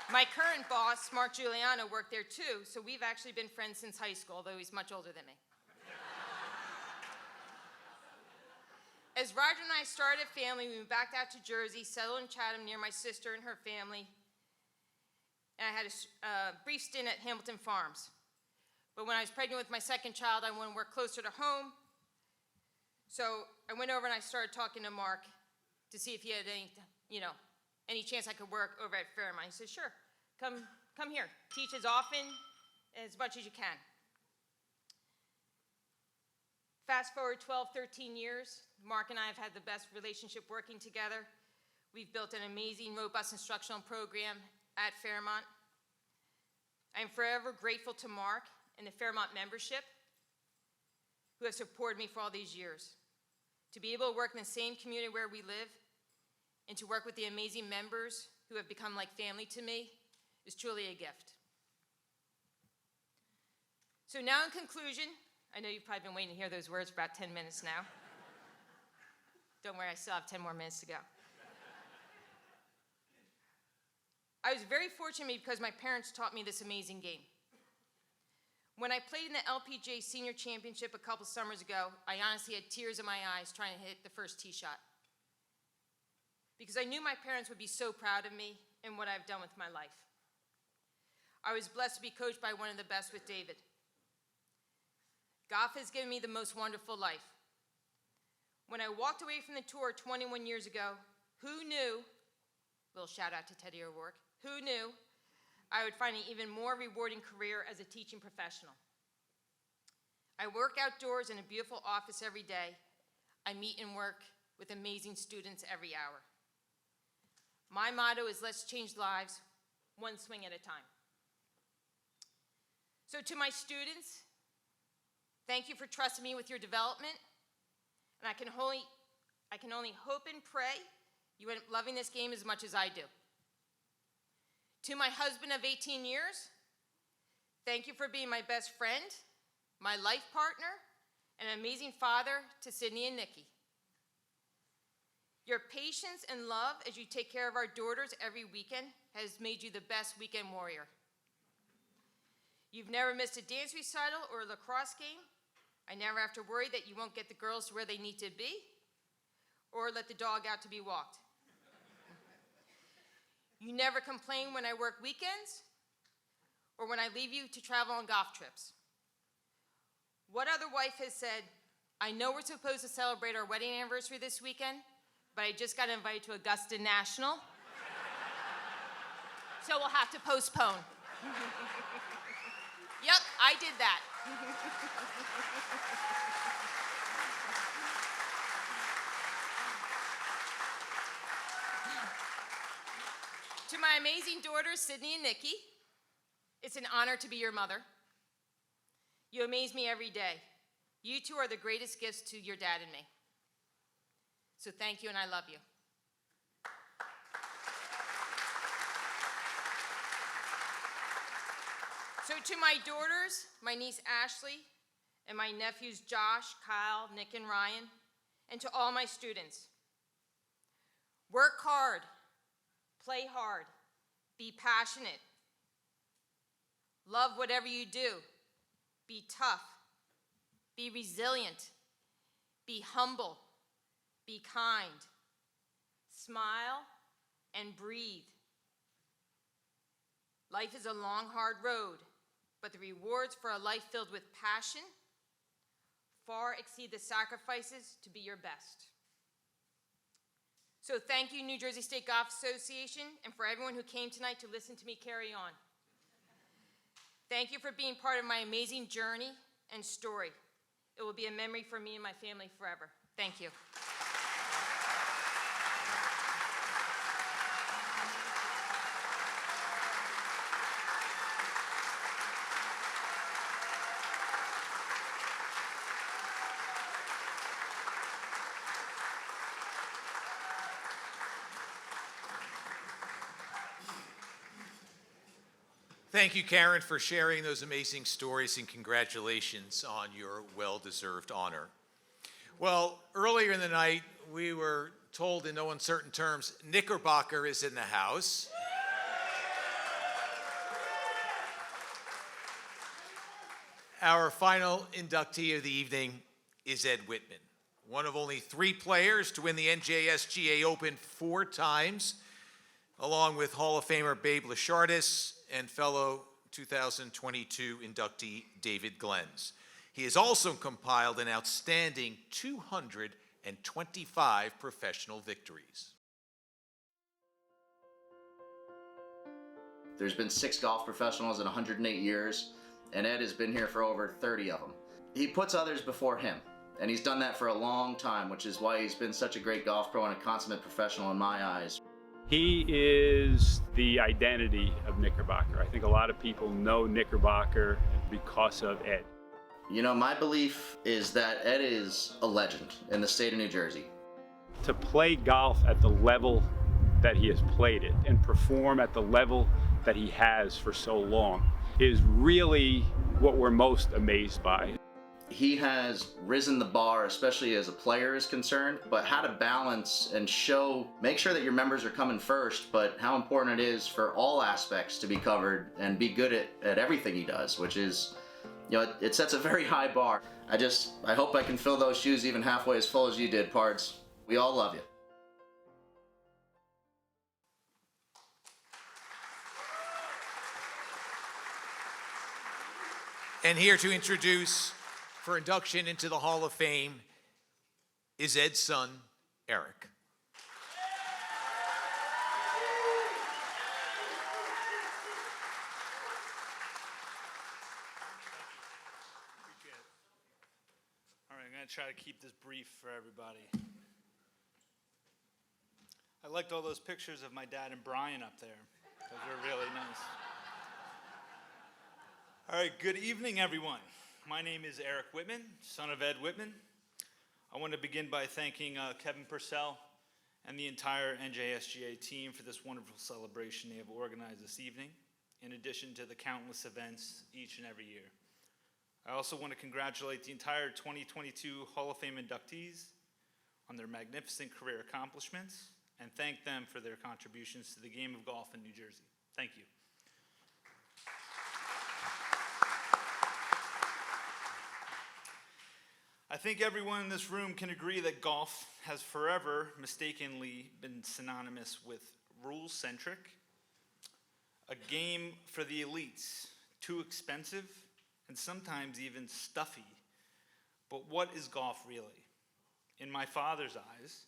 My current boss, Mark Giuliano, worked there too, so we've actually been friends since high school, although he's much older than me. As Roger and I started a family, we moved back out to Jersey, settled in Chatham near my sister and her family, and I had a brief stint at Hamilton Farms. But when I was pregnant with my second child, I wanted to work closer to home, so I went over and I started talking to Mark to see if he had any chance I could work over at Fairmont. He said, sure, come here. Teach as often, as much as you can. Fast forward 12, 13 years, Mark and I have had the best relationship working together. We've built an amazing, robust instructional program at Fairmont. I'm forever grateful to Mark and the Fairmont membership who have supported me for all these years. To be able to work in the same community where we live and to work with the amazing members who have become like family to me is truly a gift. So now in conclusion, I know you've probably been waiting to hear those words for about 10 minutes now. Don't worry, I still have 10 more minutes to go. I was very fortunate because my parents taught me this amazing game. When I played in the LPGA Senior Championship a couple summers ago, I honestly had tears in my eyes trying to hit the first tee shot. Because I knew my parents would be so proud of me and what I've done with my life. I was blessed to be coached by one of the best with David. Golf has given me the most wonderful life. When I walked away from the tour 21 years ago, who knew, little shout out to Teddy O'Rourke, who knew I would find an even more rewarding career as a teaching professional. I work outdoors in a beautiful office every day. I meet and work with amazing students every hour. My motto is let's change lives one swing at a time. So to my students, thank you for trusting me with your development, and I can only hope and pray you end up loving this game as much as I do. To my husband of 18 years, thank you for being my best friend, my life partner, and an amazing father to Sydney and Nikki. Your patience and love as you take care of our daughters every weekend has made you the best weekend warrior. You've never missed a dance recital or a lacrosse game. I never have to worry that you won't get the girls to where they need to be or let the dog out to be walked. You never complain when I work weekends or when I leave you to travel on golf trips. What other wife has said, I know we're supposed to celebrate our wedding anniversary this weekend, but I just got invited to Augusta National, so we'll have to postpone. Yep, I did that. To my amazing daughters, Sydney and Nikki, it's an honor to be your mother. You amaze me every day. You two are the greatest gifts to your dad and me. So thank you, and I love you. So to my daughters, my niece Ashley, and my nephews Josh, Kyle, Nick, and Ryan, and to all my students, work hard. Play hard, be passionate, love whatever you do, be tough, be resilient, be humble, be kind, smile, and breathe. Life is a long, hard road, but the rewards for a life filled with passion far exceed the sacrifices to be your best. So thank you, New Jersey State Golf Association, and for everyone who came tonight to listen to me carry on. Thank you for being part of my amazing journey and story. It will be a memory for me and my family forever. Thank you. Thank you, Karen, for sharing those amazing stories, and congratulations on your well-deserved honor. Well, earlier in the night, we were told in no uncertain terms, Knickerbocker is in the house. Our final inductee of the evening is Ed Whitman, one of only 3 players to win the NJSGA Open 4 times, along with Hall of Famer Babe Lashartis and fellow 2022 inductee David Glens. He has also compiled an outstanding 225 professional victories. There's been 6 golf professionals in 108 years, and Ed has been here for over 30 of them. He puts others before him, and he's done that for a long time, which is why he's been such a great golf pro and a consummate professional in my eyes. He is the identity of Knickerbocker. I think a lot of people know Knickerbocker because of Ed. You know, my belief is that Ed is a legend in the state of New Jersey. To play golf at the level that he has played it and perform at the level that he has for so long is really what we're most amazed by. He has risen the bar, especially as a player is concerned, but how to balance and make sure that your members are coming first, but how important it is for all aspects to be covered and be good at everything he does, which is, you know, it sets a very high bar. I hope I can fill those shoes even halfway as full as you did, Pards. We all love you. And here to introduce for induction into the Hall of Fame is Ed's son, Eric. All right, I'm going to try to keep this brief for everybody. I liked all those pictures of my dad and Brian up there. Those were really nice. All right, good evening, everyone. My name is Eric Whitman, son of Ed Whitman. I want to begin by thanking Kevin Purcell and the entire NJSGA team for this wonderful celebration they have organized this evening, in addition to the countless events each and every year. I also want to congratulate the entire 2022 Hall of Fame inductees on their magnificent career accomplishments and thank them for their contributions to the game of golf in New Jersey. Thank you. I think everyone in this room can agree that golf has forever mistakenly been synonymous with rules-centric, a game for the elites, too expensive, and sometimes even stuffy. But what is golf really? In my father's eyes,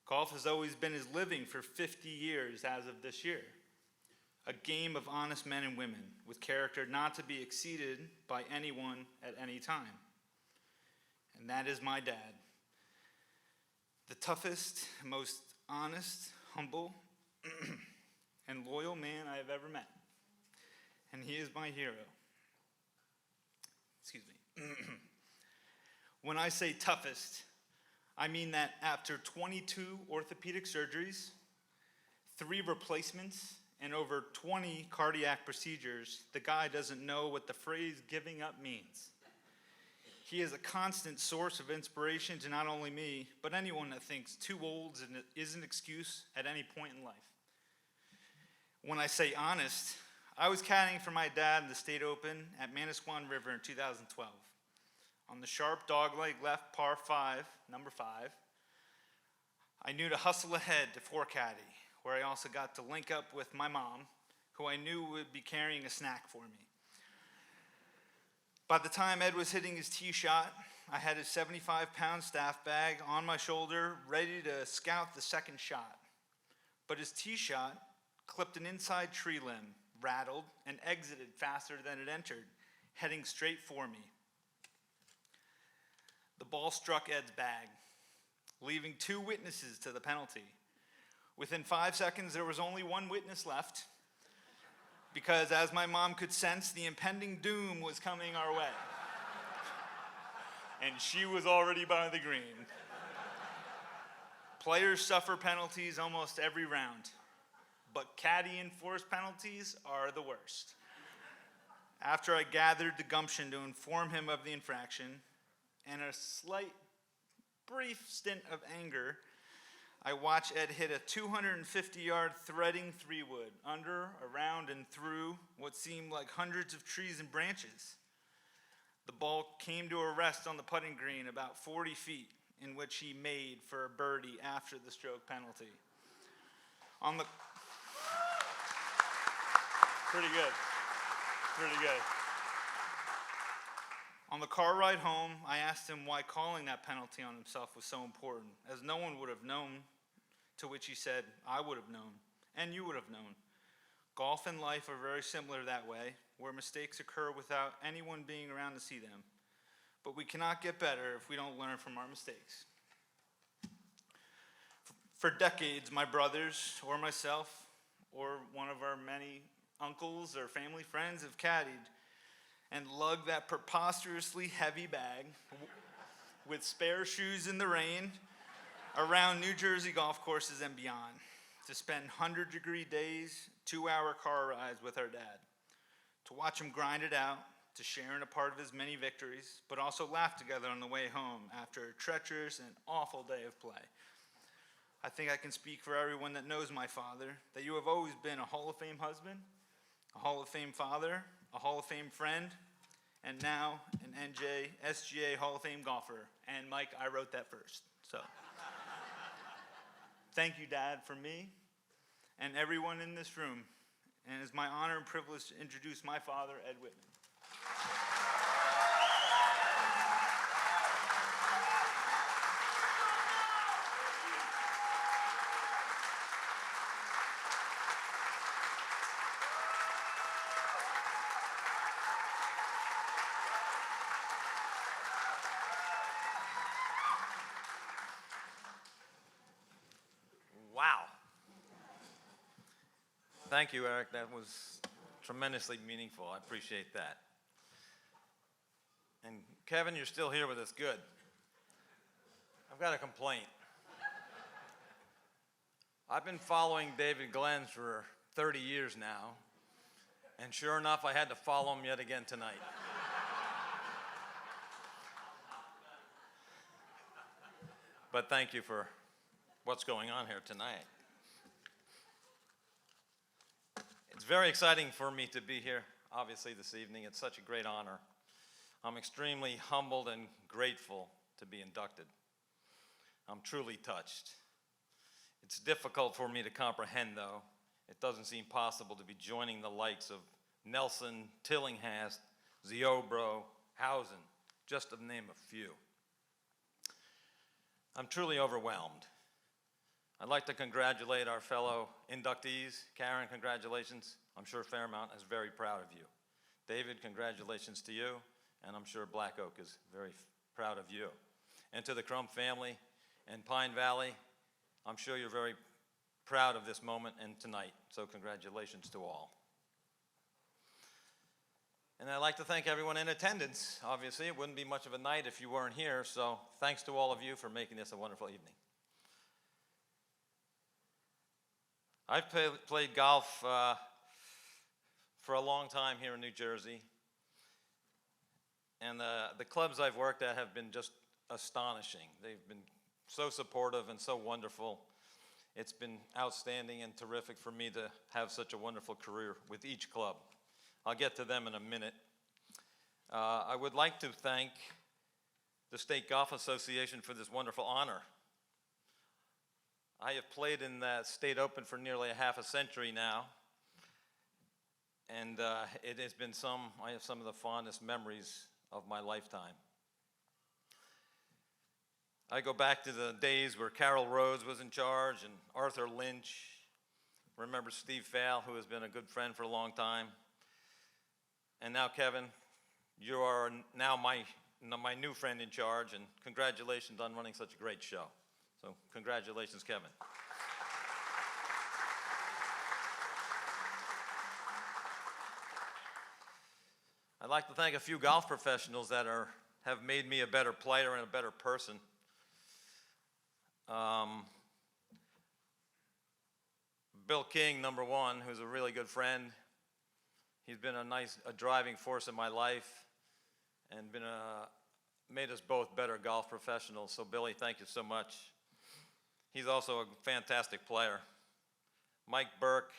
golf has always been his living for 50 years as of this year. A game of honest men and women with character not to be exceeded by anyone at any time. And that is my dad. The toughest, most honest, humble, and loyal man I have ever met. And he is my hero. Excuse me. When I say toughest, I mean that after 22 orthopedic surgeries, 3 replacements, and over 20 cardiac procedures, the guy doesn't know what the phrase giving up means. He is a constant source of inspiration to not only me, but anyone that thinks too old is an excuse at any point in life. When I say honest, I was caddying for my dad in the State Open at Manasquan River in 2012. On the sharp dogleg left par 5, number 5, I knew to hustle ahead to 4 caddy, where I also got to link up with my mom, who I knew would be carrying a snack for me. By the time Ed was hitting his tee shot, I had his 75-pound staff bag on my shoulder, ready to scout the second shot. But his tee shot clipped an inside tree limb, rattled, and exited faster than it entered, heading straight for me. The ball struck Ed's bag, leaving 2 witnesses to the penalty. Within 5 seconds, there was only 1 witness left, because as my mom could sense, the impending doom was coming our way. And she was already by the green. Players suffer penalties almost every round, but caddy enforced penalties are the worst. After I gathered the gumption to inform him of the infraction and a slight, brief stint of anger, I watched Ed hit a 250-yard threading three-wood under, around, and through what seemed like hundreds of trees and branches. The ball came to a rest on the putting green about 40 feet, in which he made for a birdie after the stroke penalty. Pretty good. Pretty good. On the car ride home, I asked him why calling that penalty on himself was so important, as no one would have known, to which he said, I would have known, and you would have known. Golf and life are very similar that way, where mistakes occur without anyone being around to see them. But we cannot get better if we don't learn from our mistakes. For decades, my brothers, or myself, or one of our many uncles or family friends have caddied and lugged that preposterously heavy bag with spare shoes in the rain around New Jersey golf courses and beyond to spend 100-degree days, 2-hour car rides with our dad, to watch him grind it out, to share in a part of his many victories, but also laugh together on the way home after a treacherous and awful day of play. I think I can speak for everyone that knows my father, that you have always been a Hall of Fame husband, a Hall of Fame father, a Hall of Fame friend, and now an NJSGA Hall of Fame golfer. And Mike, I wrote that first, so. Thank you, Dad, for me and everyone in this room. And it's my honor and privilege to introduce my father, Ed Whitman. Wow. Thank you, Eric. That was tremendously meaningful. I appreciate that. And Kevin, you're still here with us. Good. I've got a complaint. I've been following David Glenn for 30 years now, and sure enough, I had to follow him yet again tonight. But thank you for what's going on here tonight. It's very exciting for me to be here, obviously, this evening. It's such a great honor. I'm extremely humbled and grateful to be inducted. I'm truly touched. It's difficult for me to comprehend, though. It doesn't seem possible to be joining the likes of Nelson, Tillinghast, Ziobro, Housen, just to name a few. I'm truly overwhelmed. I'd like to congratulate our fellow inductees. Karen, congratulations. I'm sure Fairmount is very proud of you. David, congratulations to you, and I'm sure Black Oak is very proud of you. And to the Crump family and Pine Valley, I'm sure you're very proud of this moment and tonight, so congratulations to all. And I'd like to thank everyone in attendance. Obviously, it wouldn't be much of a night if you weren't here, so thanks to all of you for making this a wonderful evening. I've played golf for a long time here in New Jersey, and the clubs I've worked at have been just astonishing. They've been so supportive and so wonderful. It's been outstanding and terrific for me to have such a wonderful career with each club. I'll get to them in a minute. I would like to thank the State Golf Association for this wonderful honor. I have played in the State Open for nearly a half a century now, and it has been I have some of the fondest memories of my lifetime. I go back to the days where Carol Rhodes was in charge and Arthur Lynch. Remember Steve Fail, who has been a good friend for a long time. And now, Kevin, you are now my new friend in charge, and congratulations on running such a great show. So congratulations, Kevin. I'd like to thank a few golf professionals that have made me a better player and a better person. Bill King, number one, who's a really good friend. He's been a driving force in my life and made us both better golf professionals. So Billy, thank you so much. He's also a fantastic player. Mike Burke,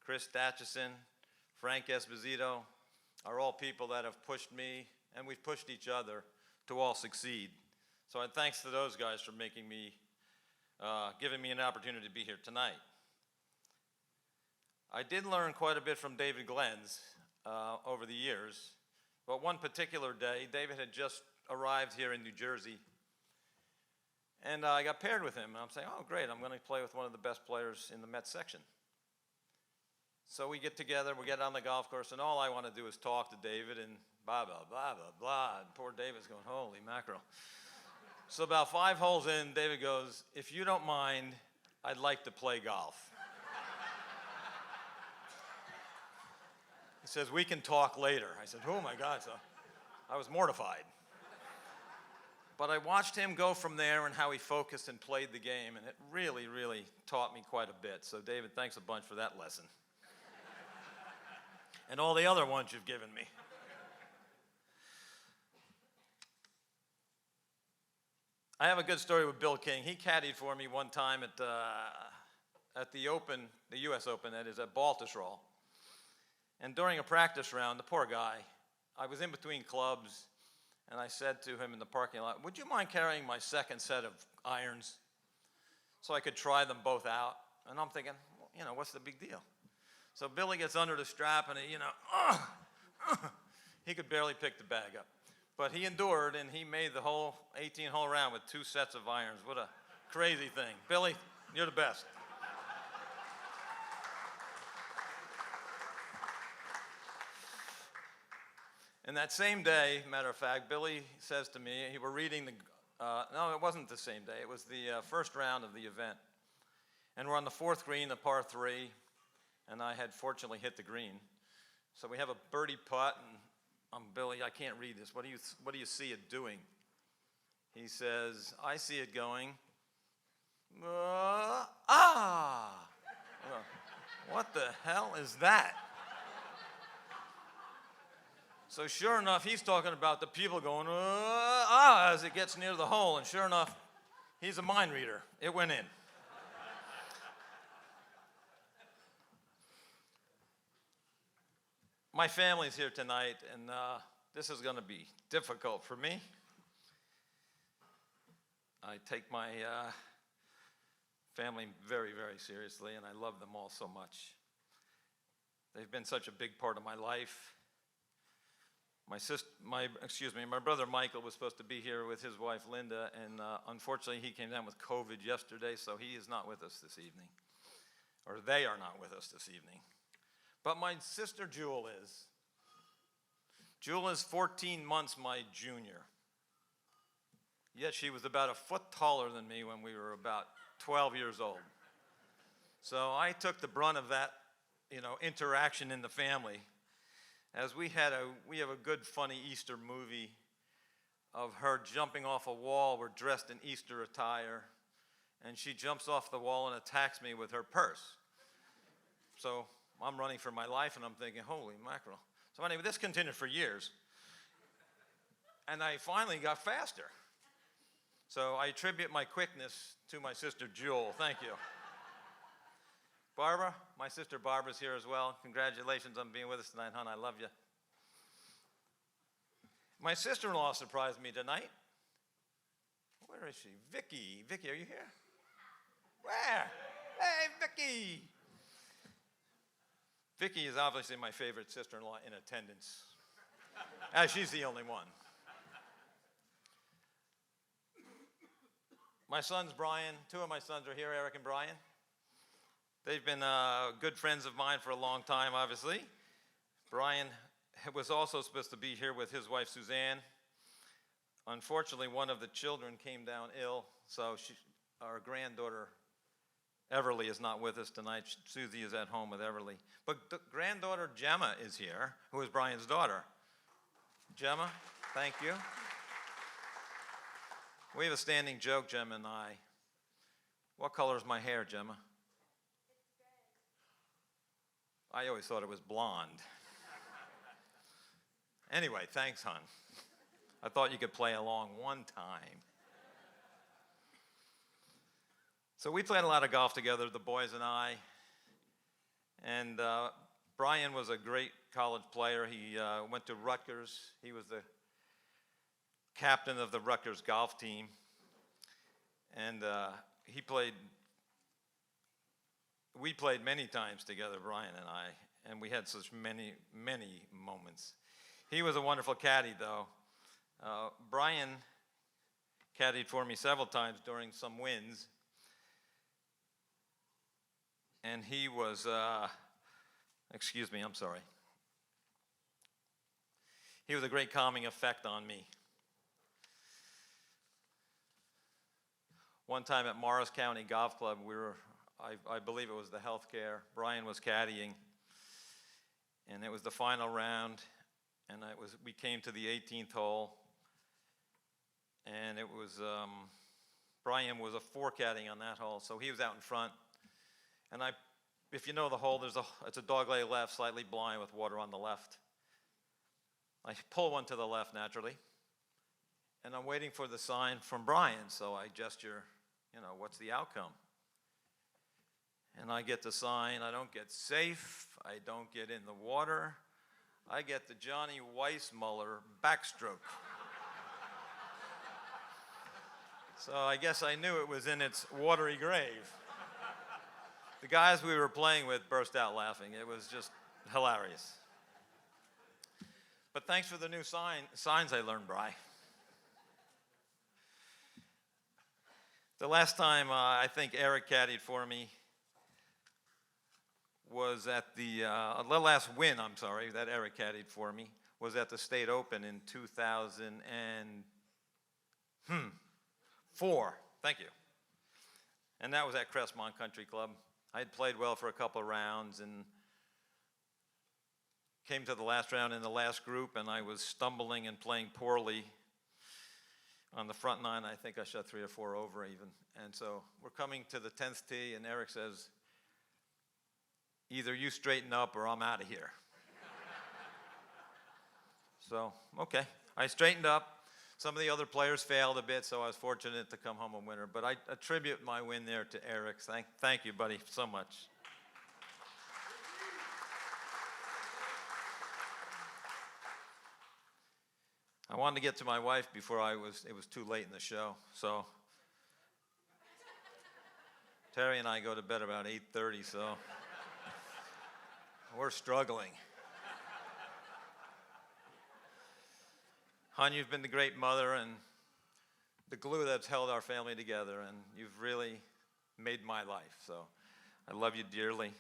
Chris Datchison, Frank Esposito are all people that have pushed me, and we've pushed each other to all succeed. So thanks to those guys for giving me an opportunity to be here tonight. I did learn quite a bit from David Glenz over the years, but one particular day, David had just arrived here in New Jersey, and I got paired with him, and I'm saying, oh great, I'm going to play with one of the best players in the Mets section. So we get together, we get on the golf course, and all I want to do is talk to David and blah, blah, blah, blah, blah, and poor David's going, holy mackerel. So about 5 holes in, David goes, if you don't mind, I'd like to play golf. He says, we can talk later. I said, oh my God, so I was mortified. But I watched him go from there and how he focused and played the game, and it really, really taught me quite a bit. So David, thanks a bunch for that lesson. And all the other ones you've given me. I have a good story with Bill King. He caddied for me one time at the Open, the U.S. Open, that is at Baltusrol. And during a practice round, the poor guy, I was in between clubs, and I said to him in the parking lot, would you mind carrying my second set of irons so I could try them both out? And I'm thinking, well, you know, what's the big deal? So Billy gets under the strap, and he could barely pick the bag up. But he endured, and he made the whole 18-hole round with 2 sets of irons. What a crazy thing. Billy, you're the best. And that same day, matter of fact, Billy says to me, we're reading no, it wasn't the same day. It was the first round of the event. And we're on the 4th green, the par 3, and I had fortunately hit the green. So we have a birdie putt, and I'm Billy, I can't read this. What do you see it doing? He says, I see it going, what the hell is that? So sure enough, he's talking about the people going, as it gets near the hole, and sure enough, he's a mind reader. It went in. My family's here tonight, and this is going to be difficult for me. I take my family very, very seriously, and I love them all so much. They've been such a big part of my life. My brother Michael was supposed to be here with his wife Linda, and unfortunately he came down with COVID yesterday, so he is not with us this evening. Or they are not with us this evening. But my sister Jewel is. Jewel is 14 months my junior. Yet she was about a foot taller than me when we were about 12 years old. So I took the brunt of that, interaction in the family. As we have a good funny Easter movie of her jumping off a wall. We're dressed in Easter attire, and she jumps off the wall and attacks me with her purse. So I'm running for my life, and I'm thinking, holy mackerel. So anyway, this continued for years, and I finally got faster. So I attribute my quickness to my sister Jewel. Thank you. Barbara, my sister Barbara's here as well. Congratulations on being with us tonight, hon. I love you. My sister-in-law surprised me tonight. Where is she? Vicky. Vicky, are you here? Where? Hey, Vicky. Vicky is obviously my favorite sister-in-law in attendance, as she's the only one. My sons, Brian, 2 of my sons are here, Eric and Brian. They've been good friends of mine for a long time, obviously. Brian was also supposed to be here with his wife, Suzanne. Unfortunately, one of the children came down ill, so our granddaughter, Everly, is not with us tonight. Susie is at home with Everly. But the granddaughter, Gemma, is here, who is Brian's daughter. Gemma, thank you. We have a standing joke, Gemma and I. What color is my hair, Gemma? I always thought it was blonde. Anyway, thanks, hon. I thought you could play along one time. So we played a lot of golf together, the boys and I. And Brian was a great college player. He went to Rutgers. He was the captain of the Rutgers golf team. And we played many times together, Brian and I, and we had such many, many moments. He was a wonderful caddy, though. Brian caddied for me several times during some wins. And he was, excuse me, I'm sorry. He was a great calming effect on me. One time at Morris County Golf Club, I believe it was the healthcare. Brian was caddying, and it was the final round, and we came to the 18th hole, and it was, Brian was a 4 caddying on that hole, so he was out in front. And if you know the hole, it's a dogleg left, slightly blind with water on the left. I pull one to the left naturally, and I'm waiting for the sign from Brian, so I gesture, what's the outcome? And I get the sign. I don't get safe. I don't get in the water. I get the Johnny Weissmuller backstroke. So I guess I knew it was in its watery grave. The guys we were playing with burst out laughing. It was just hilarious. But thanks for the new signs I learned, Bri. The last time I think Eric caddied for me was at the last win, that Eric caddied for me, was at the State Open in 2004. Thank you. And that was at Crestmont Country Club. I had played well for a couple of rounds and came to the last round in the last group, and I was stumbling and playing poorly on the front nine. I think I shot 3 or 4 over even. And so we're coming to the 10th tee, and Eric says, either you straighten up or I'm out of here. So, okay. I straightened up. Some of the other players failed a bit, so I was fortunate to come home a winner. But I attribute my win there to Eric. Thank you, buddy, so much. I wanted to get to my wife before it was too late in the show. So Terry and I go to bed about 8:30, so we're struggling. Hon, you've been the great mother and the glue that's held our family together, and you've really made my life. So I love you dearly,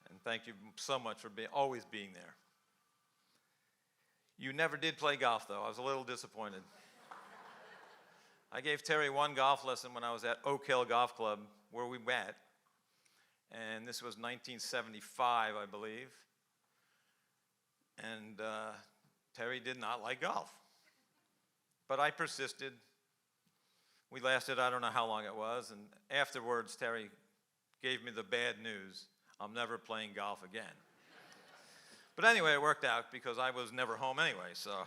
and thank you so much for always being there. You never did play golf, though. I was a little disappointed. I gave Terry one golf lesson when I was at Oak Hill Golf Club, where we met, and this was 1975, I believe. And Terry did not like golf. But I persisted. We lasted, I don't know how long it was, and afterwards Terry gave me the bad news. I'm never playing golf again. But anyway, it worked out because I was never home anyway, so.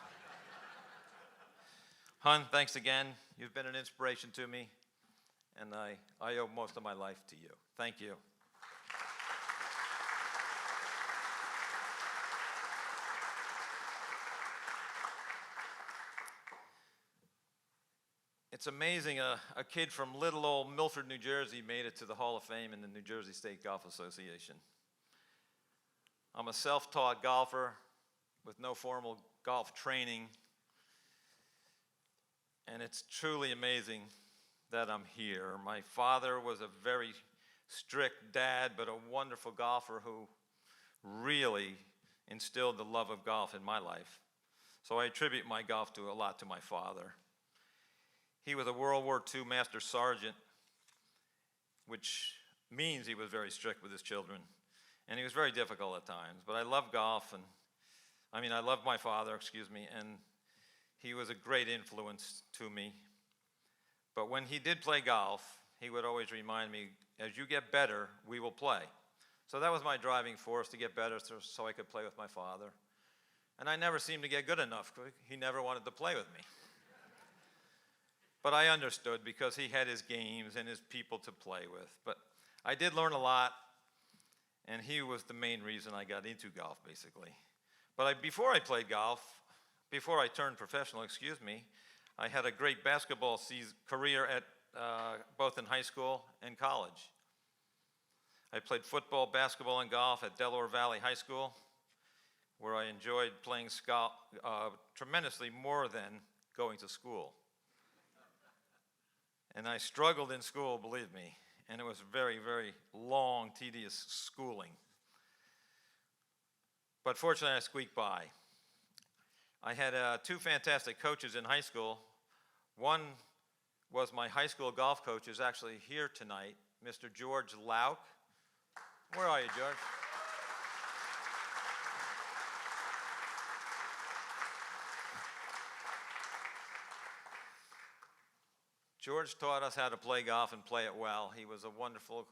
Hun, thanks again. You've been an inspiration to me, and I owe most of my life to you. Thank you. It's amazing, a kid from little old Milford, New Jersey made it to the Hall of Fame in the New Jersey State Golf Association. I'm a self-taught golfer with no formal golf training, and it's truly amazing that I'm here. My father was a very strict dad, but a wonderful golfer who really instilled the love of golf in my life. So I attribute my golf a lot to my father. He was a World War II Master Sergeant, which means he was very strict with his children. And he was very difficult at times. But I love golf, I love my father, and he was a great influence to me. But when he did play golf, he would always remind me, as you get better, we will play. So that was my driving force, to get better so I could play with my father. and I never seemed to get good enough. He never wanted to play with me. But I understood because he had his games and his people to play with. But I did learn a lot, and he was the main reason I got into golf, basically. But before I played golf, before I turned professional, I had a great basketball career at both in high school and college. I played football, basketball, and golf at Delaware Valley High School, where I enjoyed playing tremendously more than going to school. And I struggled in school, believe me, and it was very, very long, tedious schooling. But fortunately, I squeaked by. I had two fantastic coaches in high school. One was my high school golf coach, who's actually here tonight, Mr. George Lauk. Where are you, George? George taught us how to play golf and play it well. He was a wonderful,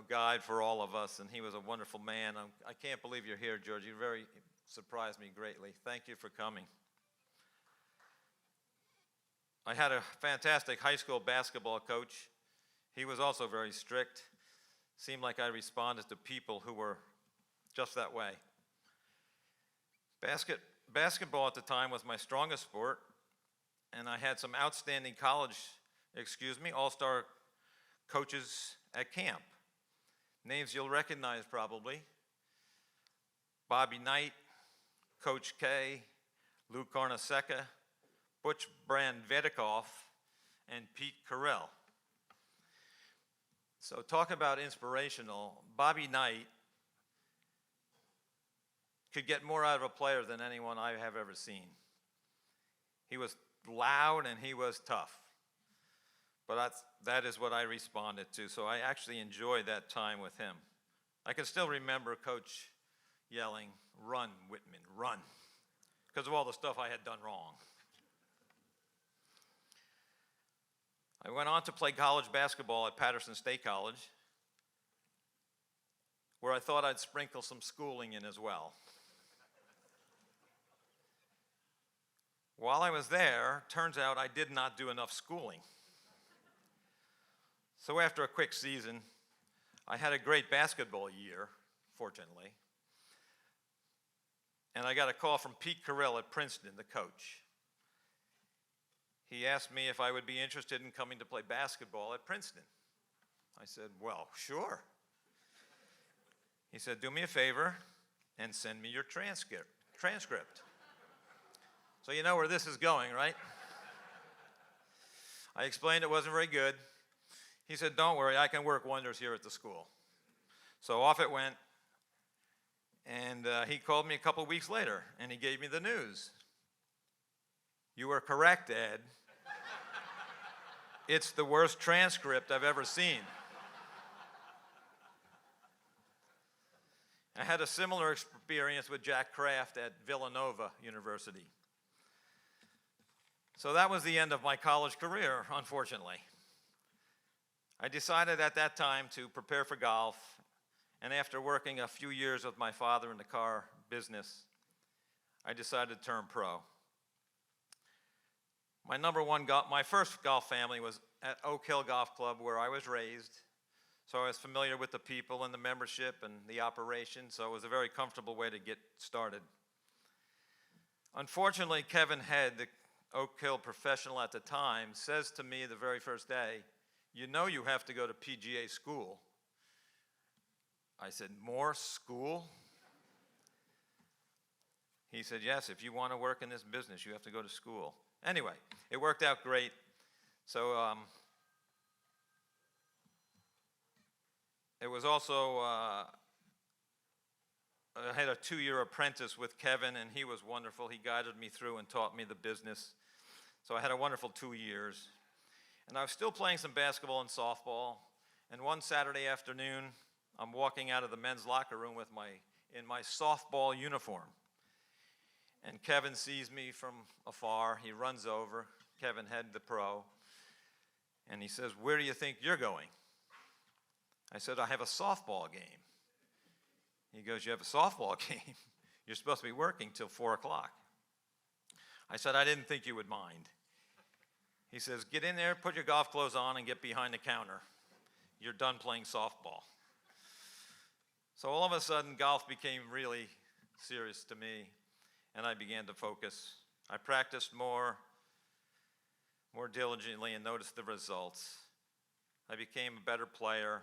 guide for all of us, and he was a wonderful man. I can't believe you're here, George. You very surprised me greatly. Thank you for coming. I had a fantastic high school basketball coach. He was also very strict. Seemed like I responded to people who were just that way. Basketball at the time was my strongest sport, and I had some outstanding all-star coaches at camp. Names you'll recognize probably: Bobby Knight, Coach K, Lou Carnesecca, Butch Brand-Vedikoff, and Pete Carell. So talk about inspirational. Bobby Knight could get more out of a player than anyone I have ever seen. He was loud and he was tough. But that is what I responded to, so I actually enjoyed that time with him. I can still remember Coach yelling, "Run, Whitman, run," because of all the stuff I had done wrong. I went on to play college basketball at Patterson State College, where I thought I'd sprinkle some schooling in as well. While I was there, turns out I did not do enough schooling. So after a quick season, I had a great basketball year, fortunately, and I got a call from Pete Carell at Princeton, the coach. He asked me if I would be interested in coming to play basketball at Princeton. I said, well, sure. He said, do me a favor and send me your transcript. So you know where this is going, right? I explained it wasn't very good. He said, don't worry, I can work wonders here at the school. So off it went, and he called me a couple weeks later, and he gave me the news. You were correct, Ed. It's the worst transcript I've ever seen. I had a similar experience with Jack Kraft at Villanova University. So that was the end of my college career, unfortunately. I decided at that time to prepare for golf, and after working a few years with my father in the car business, I decided to turn pro. My first golf family was at Oak Hill Golf Club, where I was raised. So I was familiar with the people and the membership and the operation, so it was a very comfortable way to get started. Unfortunately, Kevin Head, the Oak Hill professional at the time, says to me the very first day, you know you have to go to PGA school. I said, more school? He said, yes, if you want to work in this business, you have to go to school. Anyway, it worked out great. So it was also, I had a 2-year apprentice with Kevin, and he was wonderful. He guided me through and taught me the business. So I had a wonderful 2 years. And I was still playing some basketball and softball. And one Saturday afternoon, I'm walking out of the men's locker room in my softball uniform. And Kevin sees me from afar. He runs over, Kevin Head, the pro, and he says, where do you think you're going? I said, I have a softball game. He goes, you have a softball game? You're supposed to be working till 4 o'clock. I said, I didn't think you would mind. He says, get in there, put your golf clothes on, and get behind the counter. You're done playing softball. So all of a sudden, golf became really serious to me, and I began to focus. I practiced more diligently, and noticed the results. I became a better player,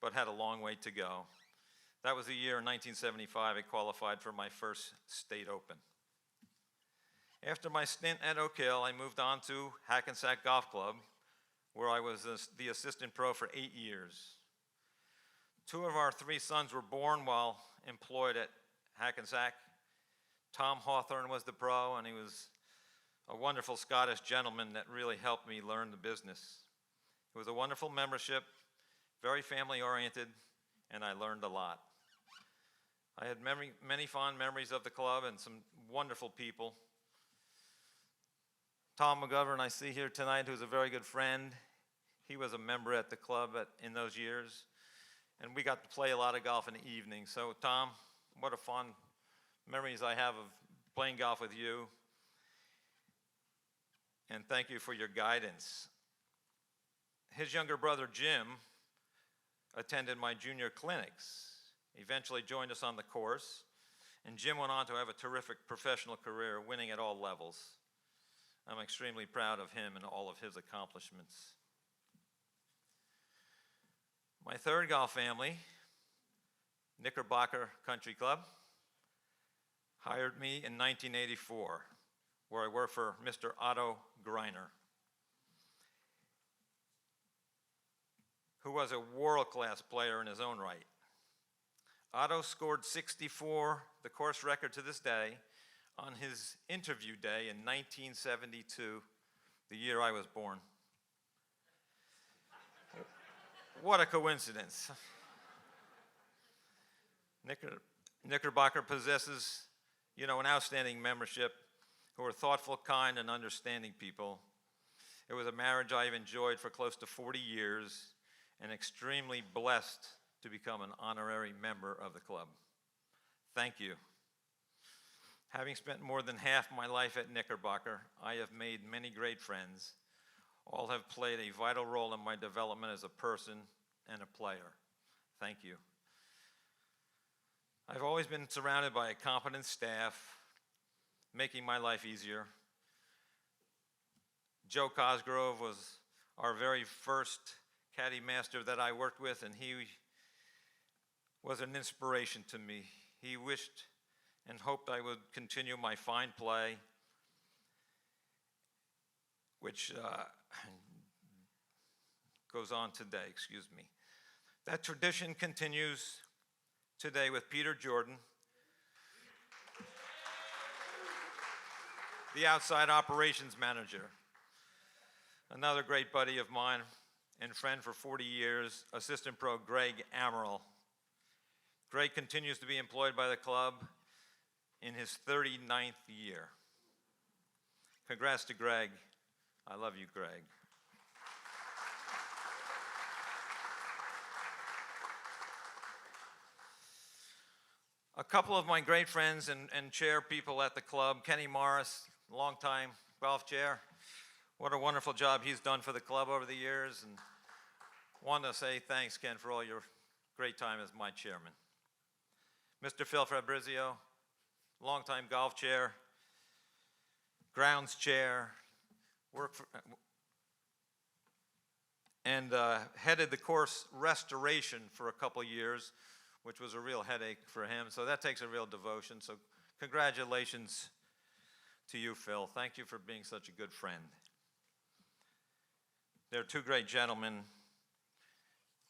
but had a long way to go. That was the year in 1975 I qualified for my first state open. After my stint at Oak Hill, I moved on to Hackensack Golf Club, where I was the assistant pro for 8 years. 2 of our 3 sons were born while employed at Hackensack. Tom Hawthorne was the pro, and he was a wonderful Scottish gentleman that really helped me learn the business. It was a wonderful membership, very family-oriented, and I learned a lot. I had many fond memories of the club and some wonderful people. Tom McGovern, I see here tonight, who's a very good friend. He was a member at the club in those years, and we got to play a lot of golf in the evening. So, Tom, what a fond memories I have of playing golf with you. And thank you for your guidance. His younger brother, Jim, attended my junior clinics, eventually joined us on the course, and Jim went on to have a terrific professional career, winning at all levels. I'm extremely proud of him and all of his accomplishments. My third golf family, Knickerbocker Country Club, hired me in 1984, where I worked for Mr. Otto Greiner, who was a world-class player in his own right. Otto scored 64, the course record to this day, on his interview day in 1972, the year I was born. What a coincidence. Knickerbocker possesses, an outstanding membership who are thoughtful, kind, and understanding people. It was a marriage I've enjoyed for close to 40 years and extremely blessed to become an honorary member of the club. Thank you. Having spent more than half my life at Knickerbocker, I have made many great friends. All have played a vital role in my development as a person and a player. Thank you. I've always been surrounded by a competent staff, making my life easier. Joe Cosgrove was our very first caddy master that I worked with, and he was an inspiration to me. He wished and hoped I would continue my fine play, which goes on today, excuse me. That tradition continues today with Peter Jordan, the outside operations manager, another great buddy of mine and friend for 40 years, assistant pro Greg Amaral. Greg continues to be employed by the club in his 39th year. Congrats to Greg. I love you, Greg. A couple of my great friends and chair people at the club, Kenny Morris, longtime golf chair. What a wonderful job he's done for the club over the years, and want to say thanks, Ken, for all your great time as my chairman. Mr. Phil Fabrizio, longtime golf chair, grounds chair, headed the course restoration for a couple years, which was a real headache for him. So that takes a real devotion. So congratulations to you, Phil. Thank you for being such a good friend. They're 2 great gentlemen,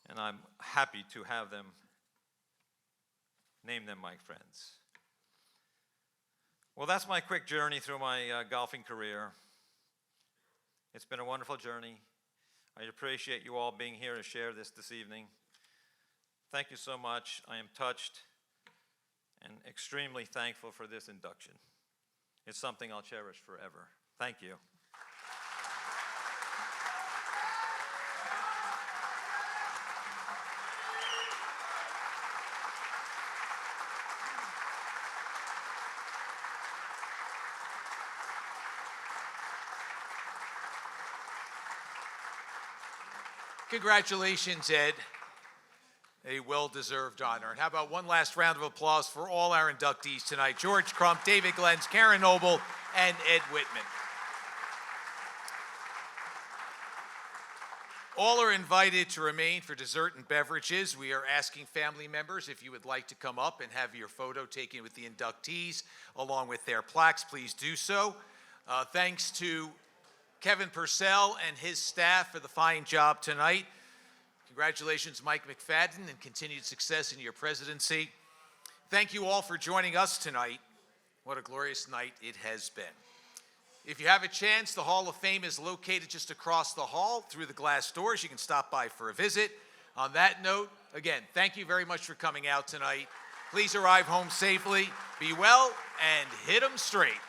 and I'm happy to have them, name them my friends. Well, that's my quick journey through my golfing career. It's been a wonderful journey. I appreciate you all being here to share this evening. Thank you so much. I am touched and extremely thankful for this induction. It's something I'll cherish forever. Thank you. Congratulations, Ed. A well-deserved honor. And how about one last round of applause for all our inductees tonight: George Crump, David Glenz, Karen Noble, and Ed Whitman. All are invited to remain for dessert and beverages. We are asking family members, if you would like to come up and have your photo taken with the inductees along with their plaques, please do so. Thanks to Kevin Purcell and his staff for the fine job tonight. Congratulations, Mike McFadden, and continued success in your presidency. Thank you all for joining us tonight. What a glorious night it has been. If you have a chance, the Hall of Fame is located just across the hall through the glass doors. You can stop by for a visit. On that note, again, thank you very much for coming out tonight. Please arrive home safely, be well, and hit 'em straight.